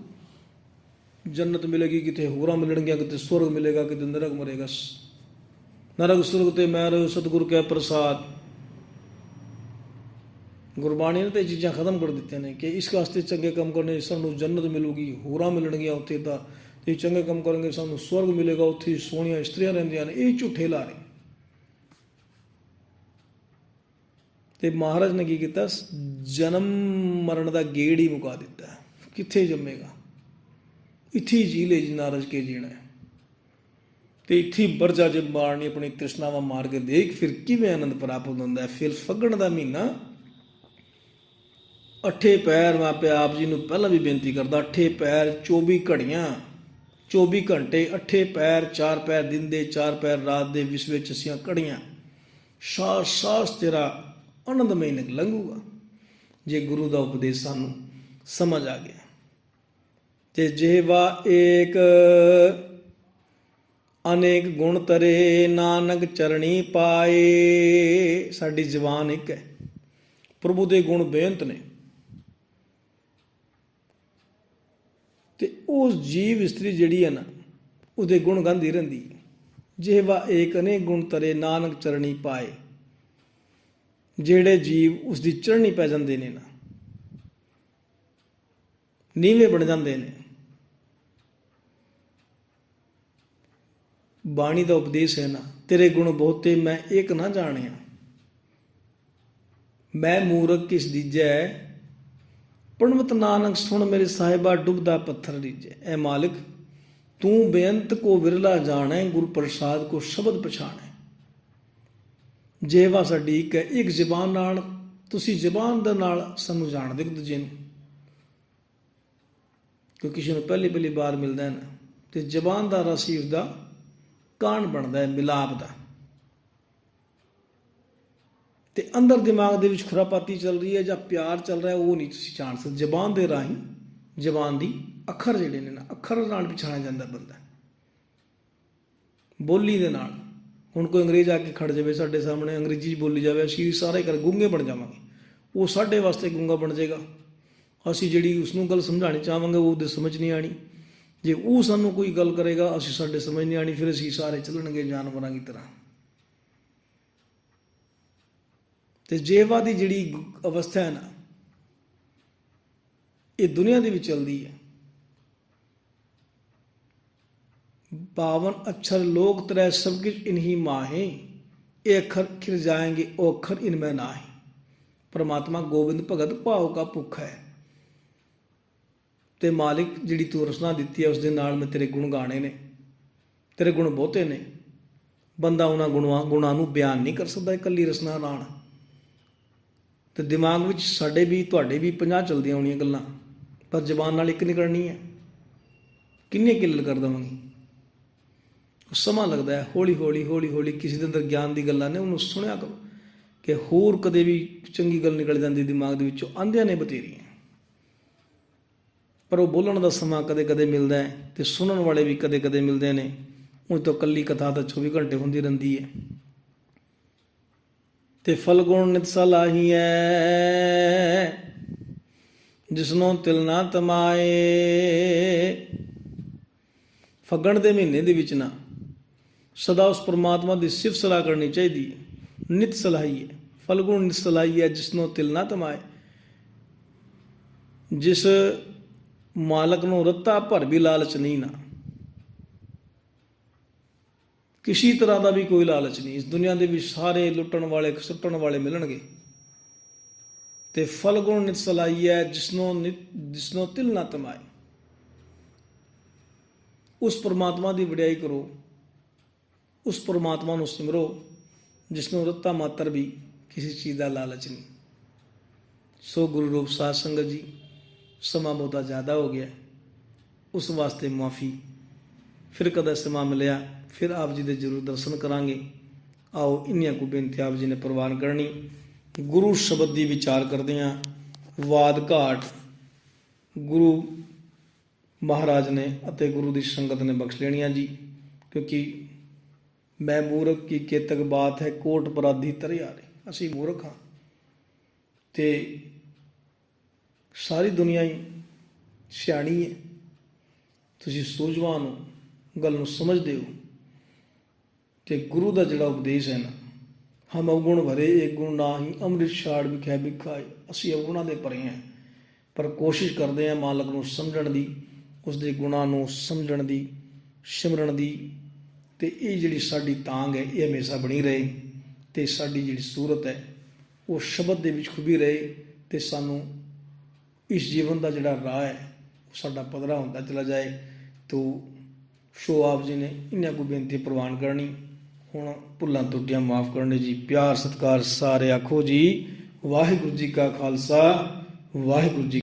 जन्नत मिलेगी, कितने होरां मिलणगियां, कितने स्वर्ग मिलेगा, कितने नरक मरेगा। नरक सुरग ते मैर सतगुर कै प्रसाद। गुरबाणी ने तो चीज़ां खत्म कर दी ने कि इस वास्ते चंगे काम करने सानू जन्नत मिलूगी, होरां मिलणगियां उत्थे तां, ते चंगे काम करेंगे सानू स्वर्ग मिलेगा, उत्थे सोहणियां इस्त्रियां रहिंदियां ने। ये झूठे लारे। ਤੇ ਮਹਾਰਾਜ ਨੇ ਕੀ ਕੀਤਾ, ਜਨਮ ਮਰਨ ਦਾ ਗੇੜ ਹੀ ਮੁਕਾ ਦਿੱਤਾ। ਕਿੱਥੇ ਜੰਮੇਗਾ, ਇੱਥੇ ਹੀ ਜੀ ਲੈ ਜਿੰਨਾ ਰਜ ਕੇ ਜੀਣਾ ਹੈ, ਤੇ ਇੱਥੇ ਹੀ ਬਰਜਾ ਜੇ ਮਾਰਨੀ ਆਪਣੀ ਤ੍ਰਿਸ਼ਨਾਵਾਂ ਮਾਰ ਕੇ ਦੇਖ ਫਿਰ ਕਿਵੇਂ ਆਨੰਦ ਪ੍ਰਾਪਤ ਹੁੰਦਾ ਹੈ। ਫਿਰ ਫੱਗਣ ਦਾ ਮਹੀਨਾ, 8 ਪੈਰ, ਮੈਂ ਆਪੇ ਆਪ ਜੀ ਨੂੰ ਪਹਿਲਾਂ ਵੀ ਬੇਨਤੀ ਕਰਦਾ, 8 ਪੈਰ 24 ਘੜੀਆਂ 24 ਘੰਟੇ, 8 ਪੈਰ 4 ਪੈਰ ਦਿਨ ਦੇ, 4 ਪੈਰ ਰਾਤ ਦੇ, ਵਿਸਵੇ ਚਸੀਆਂ ਘੜੀਆਂ, ਸਾਸ ਸਾਸ ਤੇਰਾ ਆਨੰਦਮਈ ਲੰਘੂਗਾ ਜੇ ਗੁਰੂ ਦਾ ਉਪਦੇਸ਼ ਸਾਨੂੰ ਸਮਝ ਆ ਗਿਆ। ਤੇ ਜਿਹਵਾ ਏਕ ਅਨੇਕ ਗੁਣ ਤਰੇ, ਨਾਨਕ ਚਰਣੀ ਪਾਏ। ਸਾਡੀ ਜ਼ਬਾਨ ਇੱਕ ਹੈ, ਪ੍ਰਭੂ ਦੇ ਗੁਣ ਬੇਅੰਤ ਨੇ, ਤੇ ਉਸ ਜੀਵ ਇਸਤਰੀ ਜਿਹੜੀ ਹੈ ਨਾ, ਉਹਦੇ ਗੁਣ ਗਾਉਂਦੀ ਰਹਿੰਦੀ ਹੈ। ਜਿਹਵਾ ਏਕ ਅਨੇਕ ਗੁਣ ਤਰੇ, ਨਾਨਕ ਚਰਣੀ ਪਾਏ। ਜਿਹੜੇ ਜੀਵ ਉਸ ਦੀ ਚੜ੍ਹਨੀ ਪੈ ਜਾਂਦੇ ਨੇ ਨਾ, ਨੀਵੇਂ ਬਣ ਜਾਂਦੇ ਨੇ, ਬਾਣੀ ਦਾ ਉਪਦੇਸ਼ ਹੈ ਨਾ, ਤੇਰੇ ਗੁਣ ਬਹੁਤੇ ਮੈਂ ਏਕ ਨਾ ਜਾਣਿਆ, ਮੈਂ ਮੂਰਖ ਕਿਸ ਦੀਜੈ, ਪੜਵਤ ਨਾਨਕ ਸੁਣ ਮੇਰੇ ਸਾਹਿਬਾ, ਡੁੱਬਦਾ ਪੱਥਰ ਰੀਜੈ। ਐ ਮਾਲਿਕ ਤੂੰ ਬੇਅੰਤ ਕੋ ਵਿਰਲਾ ਜਾਣੈ, ਗੁਰ ਪ੍ਰਸਾਦ ਕੋ ਸ਼ਬਦ ਪਛਾਣੈ। ਜਿਹਵਾ ਸਾਡੀ ਇੱਕ ਹੈ, ਇੱਕ ਜ਼ਬਾਨ ਨਾਲ, ਤੁਸੀਂ ਜ਼ਬਾਨ ਦੇ ਨਾਲ ਸਾਨੂੰ ਜਾਣਦੇ ਇੱਕ ਦੂਜੇ ਨੂੰ, ਕਿਉਂਕਿ ਕਿਸੇ ਨੂੰ ਪਹਿਲੀ ਵਾਰ ਮਿਲਦਾ ਹੈ ਨਾ, ਤੇ ਜ਼ਬਾਨ ਦਾ ਰਸ ਹੀ ਉਸਦਾ ਕਾਣ ਬਣਦਾ ਹੈ, ਮਿਲਾਪ ਦਾ। ਤੇ ਅੰਦਰ ਦਿਮਾਗ ਦੇ ਵਿੱਚ ਖੁਰਾਪਾਤੀ ਚੱਲ ਰਹੀ ਹੈ ਜਾਂ ਪਿਆਰ ਚੱਲ ਰਿਹਾ, ਉਹ ਨਹੀਂ ਤੁਸੀਂ ਜਾਣ ਸਕਦੇ। ਜ਼ਬਾਨ ਦੇ ਰਾਹੀਂ, ਜ਼ਬਾਨ ਦੀ ਅੱਖਰ ਜਿਹੜੇ ਨੇ ਨਾ, ਅੱਖਰ ਨਾਲ ਪਛਾਣਿਆ ਜਾਂਦਾ ਬੰਦਾ, ਬੋਲੀ ਦੇ ਨਾਲ। ਹੁਣ ਕੋਈ ਅੰਗਰੇਜ਼ ਆ ਕੇ ਖੜ ਜਾਵੇ ਸਾਡੇ ਸਾਹਮਣੇ, ਅੰਗਰੇਜ਼ੀ ਬੋਲੀ ਜਾਵੇ, ਅਸੀਂ ਸਾਰੇ ਕਰ ਗੂੰਗੇ ਬਣ ਜਾਵਾਂਗੇ, ਉਹ ਸਾਡੇ ਵਾਸਤੇ ਗੂੰਗਾ ਬਣ ਜਾਏਗਾ। ਅਸੀਂ ਜਿਹੜੀ ਉਸਨੂੰ ਗੱਲ ਸਮਝਾਉਣੀ ਚਾਹਾਂਗੇ ਉਹ ਉਹਦੇ ਸਮਝ ਨਹੀਂ ਆਣੀ, ਜੇ ਉਹ ਸਾਨੂੰ ਕੋਈ ਗੱਲ ਕਰੇਗਾ ਅਸੀਂ ਸਾਡੇ ਸਮਝ ਨਹੀਂ ਆਣੀ, ਫਿਰ ਅਸੀਂ ਸਾਰੇ ਚੱਲਣਗੇ ਜਾਨਵਰਾਂ ਦੀ ਤਰ੍ਹਾਂ। ਤੇ ਜਿਹਵਾ ਦੀ ਜਿਹੜੀ ਅਵਸਥਾ ਹੈ ਨਾ, ਇਹ ਦੁਨੀਆ ਦੇ ਵਿੱਚ ਚੱਲਦੀ ਹੈ। 52 अक्षर लोक तरह सब कुछ इन्हीं माहे, ये अखर खिर जाएंगे ओ अखर इनमें नाहे। परमात्मा गोविंद भगत भाव का भुख है। ਤੇ ਮਾਲਿਕ ਜਿਹੜੀ ਤੂੰ ਰਸਨਾ ਦਿੱਤੀ ਹੈ ਉਸ ਦੇ ਨਾਲ ਮੈਂ ਤੇਰੇ ਗੁਣ ਗਾਣੇ ਨੇ, ਤੇਰੇ ਗੁਣ ਬਹੁਤੇ ਨੇ, ਬੰਦਾ ਉਹਨਾਂ ਗੁਣਾਂ ਨੂੰ ਬਿਆਨ ਨਹੀਂ ਕਰ ਸਕਦਾ ਇਕੱਲੀ ਰਸਨਾ ਨਾਲ। ਤੇ ਦਿਮਾਗ ਵਿੱਚ ਸਾਡੇ ਵੀ ਤੁਹਾਡੇ ਵੀ 50 ਚਲਦੀਆਂ ਹੋਣੀਆਂ ਗੱਲਾਂ, ਪਰ ਜ਼ਬਾਨ ਨਾਲ ਇੱਕ ਨਿਕਲਣੀ ਹੈ, ਕਿੰਨੇ ਕਿੱਲਰ ਕਰ ਦੇਵਾਂਗੇ। ਸਮਾਂ ਲੱਗਦਾ ਹੈ, ਹੌਲੀ ਹੌਲੀ ਕਿਸੇ ਦੇ ਅੰਦਰ ਗਿਆਨ ਦੀ ਗੱਲਾਂ ਨੇ, ਉਹਨੂੰ ਸੁਣਿਆ ਕਰੋ ਕਿ ਹੋਰ ਕਦੇ ਵੀ ਚੰਗੀ ਗੱਲ ਨਿਕਲ ਜਾਂਦੀ ਦਿਮਾਗ ਦੇ ਵਿੱਚੋਂ। ਆਂਦਿਆਂ ਨੇ ਬਥੇਰੀਆਂ, ਪਰ ਉਹ ਬੋਲਣ ਦਾ ਸਮਾਂ ਕਦੇ ਕਦੇ ਮਿਲਦਾ ਹੈ, ਤੇ ਸੁਣਨ ਵਾਲੇ ਵੀ ਕਦੇ ਕਦੇ ਮਿਲਦੇ ਨੇ। ਉਹ ਤੋਂ ਇਕੱਲੀ ਕਥਾ ਤਾਂ 24 ਘੰਟੇ ਹੁੰਦੀ ਰਹਿੰਦੀ ਹੈ। ਤੇ ਫਲ ਗੁਣ ਨਿਤ ਸਲਾਹੀ ਹੈ, ਜਿਸਨੋਂ ਤਿਲ ਨਾ ਤਮਾਏ। ਫੱਗਣ ਦੇ ਮਹੀਨੇ ਦੇ ਵਿੱਚ ਨਾ ਸਦਾ ਉਸ ਪਰਮਾਤਮਾ ਦੀ ਸਿਫਤ ਸਲਾਹ ਕਰਨੀ ਚਾਹੀਦੀ ਹੈ। ਨਿਤ ਸਲਾਹੀ ਹੈ, ਫਲ ਗੁਣ ਨਿਤ ਸਲਾਹੀ ਹੈ, ਜਿਸਨੋਂ ਤਿਲ ਨਾ ਤਮਾਏ। ਜਿਸ ਮਾਲਕ ਨੂੰ ਰੱਤਾ ਭਰ ਵੀ ਲਾਲਚ ਨਹੀਂ ਨਾ, ਕਿਸੇ ਤਰ੍ਹਾਂ ਦਾ ਵੀ ਕੋਈ ਲਾਲਚ ਨਹੀਂ। ਇਸ ਦੁਨੀਆ ਦੇ ਵਿੱਚ ਸਾਰੇ ਲੁੱਟਣ ਵਾਲੇ ਸੁੱਟਣ ਵਾਲੇ ਮਿਲਣਗੇ। ਤੇ ਫਲ ਗੁਣ ਨਿਤ ਸਲਾਹੀ ਹੈ, ਜਿਸਨੋਂ ਤਿਲ ਨਾ ਤਮਾਏ। ਉਸ ਪਰਮਾਤਮਾ ਦੀ ਵਡਿਆਈ ਕਰੋ, ਉਸ ਪਰਮਾਤਮਾ ਨੂੰ ਸਿਮਰੋ ਜਿਸਨੂੰ ਰੱਤਾ ਮਾਤਰ ਵੀ ਕਿਸੇ ਚੀਜ਼ ਦਾ ਲਾਲਚ ਨਹੀਂ। ਸੋ ਗੁਰੂ ਰੂਪ ਸਾਧ ਸੰਗਤ ਜੀ, ਸਮਾਂ ਬਹੁਤਾ ਜ਼ਿਆਦਾ ਹੋ ਗਿਆ, ਉਸ ਵਾਸਤੇ ਮੁਆਫੀ। ਫਿਰ ਕਦੇ ਸਮਾਂ ਮਿਲਿਆ ਫਿਰ ਆਪ ਜੀ ਦੇ ਜ਼ਰੂਰ ਦਰਸ਼ਨ ਕਰਾਂਗੇ। ਆਓ ਇੰਨੀਆਂ ਕੁ ਬੇਨਤੀ ਆਪ ਜੀ ਨੇ ਪ੍ਰਵਾਨ ਕਰਨੀ। ਗੁਰੂ ਸ਼ਬਦ ਦੀ ਵਿਚਾਰ ਕਰਦੇ ਹਾਂ। ਵਾਦ ਘਾਟ ਗੁਰੂ ਮਹਾਰਾਜ ਨੇ ਅਤੇ ਗੁਰੂ ਦੀ ਸੰਗਤ ਨੇ ਬਖਸ਼ ਲੈਣੀਆਂ ਜੀ, ਕਿਉਂਕਿ ਮੈਂ ਮੂਰਖ ਕੀ ਕੇਤਕ ਬਾਤ ਹੈ, ਕੋਟ ਅਪਰਾਧੀ ਤਰਿਆਰੇ। ਅਸੀਂ ਮੂਰਖ ਹਾਂ ਤੇ ਸਾਰੀ ਦੁਨੀਆ ਹੀ ਸਿਆਣੀ ਹੈ। ਤੁਸੀਂ ਸੂਝਵਾਨ ਹੋ, ਗੱਲ ਨੂੰ ਸਮਝਦੇ ਹੋ। ਤੇ ਗੁਰੂ ਦਾ ਜਿਹੜਾ ਉਪਦੇਸ਼ ਹੈ ਨਾ, ਹਮ ਅਵਗੁਣ ਭਰੇ ਏਕ ਗੁਣ ਨਾਹੀ, ਅੰਮ੍ਰਿਤ ਛਾੜ ਵਿਖੇ ਵਿਖਾਏ। ਅਸੀਂ ਅਵਗੁਣਾਂ ਦੇ ਭਰੇ ਹਾਂ, ਪਰ ਕੋਸ਼ਿਸ਼ ਕਰਦੇ ਹਾਂ ਮਾਲਕ ਨੂੰ ਸਮਝਣ ਦੀ, ਉਸਦੇ ਗੁਣਾਂ ਨੂੰ ਸਮਝਣ ਦੀ, ਸਿਮਰਨ ਦੀ। ਤੇ ਇਹ ਜਿਹੜੀ ਸਾਡੀ ਤਾਂਘ ਹੈ ਇਹ ਹਮੇਸ਼ਾ ਬਣੀ ਰਹੇ, ਤੇ ਸਾਡੀ ਜਿਹੜੀ ਸੂਰਤ ਹੈ ਉਹ ਸ਼ਬਦ ਦੇ ਵਿੱਚ ਖੁੱਭੀ ਰਹੇ ਤੇ ਸਾਨੂੰ ਇਸ ਜੀਵਨ ਦਾ ਜਿਹੜਾ ਰਾਹ ਹੈ ਉਹ ਸਾਡਾ ਪੱਧਰਾ ਹੁੰਦਾ ਚਲਾ ਜਾਏ। ਤੋ ਸੋ ਆਪ ਜੀ ਨੇ ਇਹਨਾਂ ਕੋ ਬੇਨਤੀ ਪ੍ਰਵਾਨ ਕਰਨੀ। ਹੁਣ ਭੁੱਲਾਂ त्रुटियां ਮਾਫ ਕਰਨੇ ਜੀ। ਪਿਆਰ ਸਤਿਕਾਰ ਸਾਰੇ ਆਖੋ ਜੀ। ਵਾਹਿਗੁਰੂ ਜੀ ਕਾ ਖਾਲਸਾ, ਵਾਹਿਗੁਰੂ ਜੀ।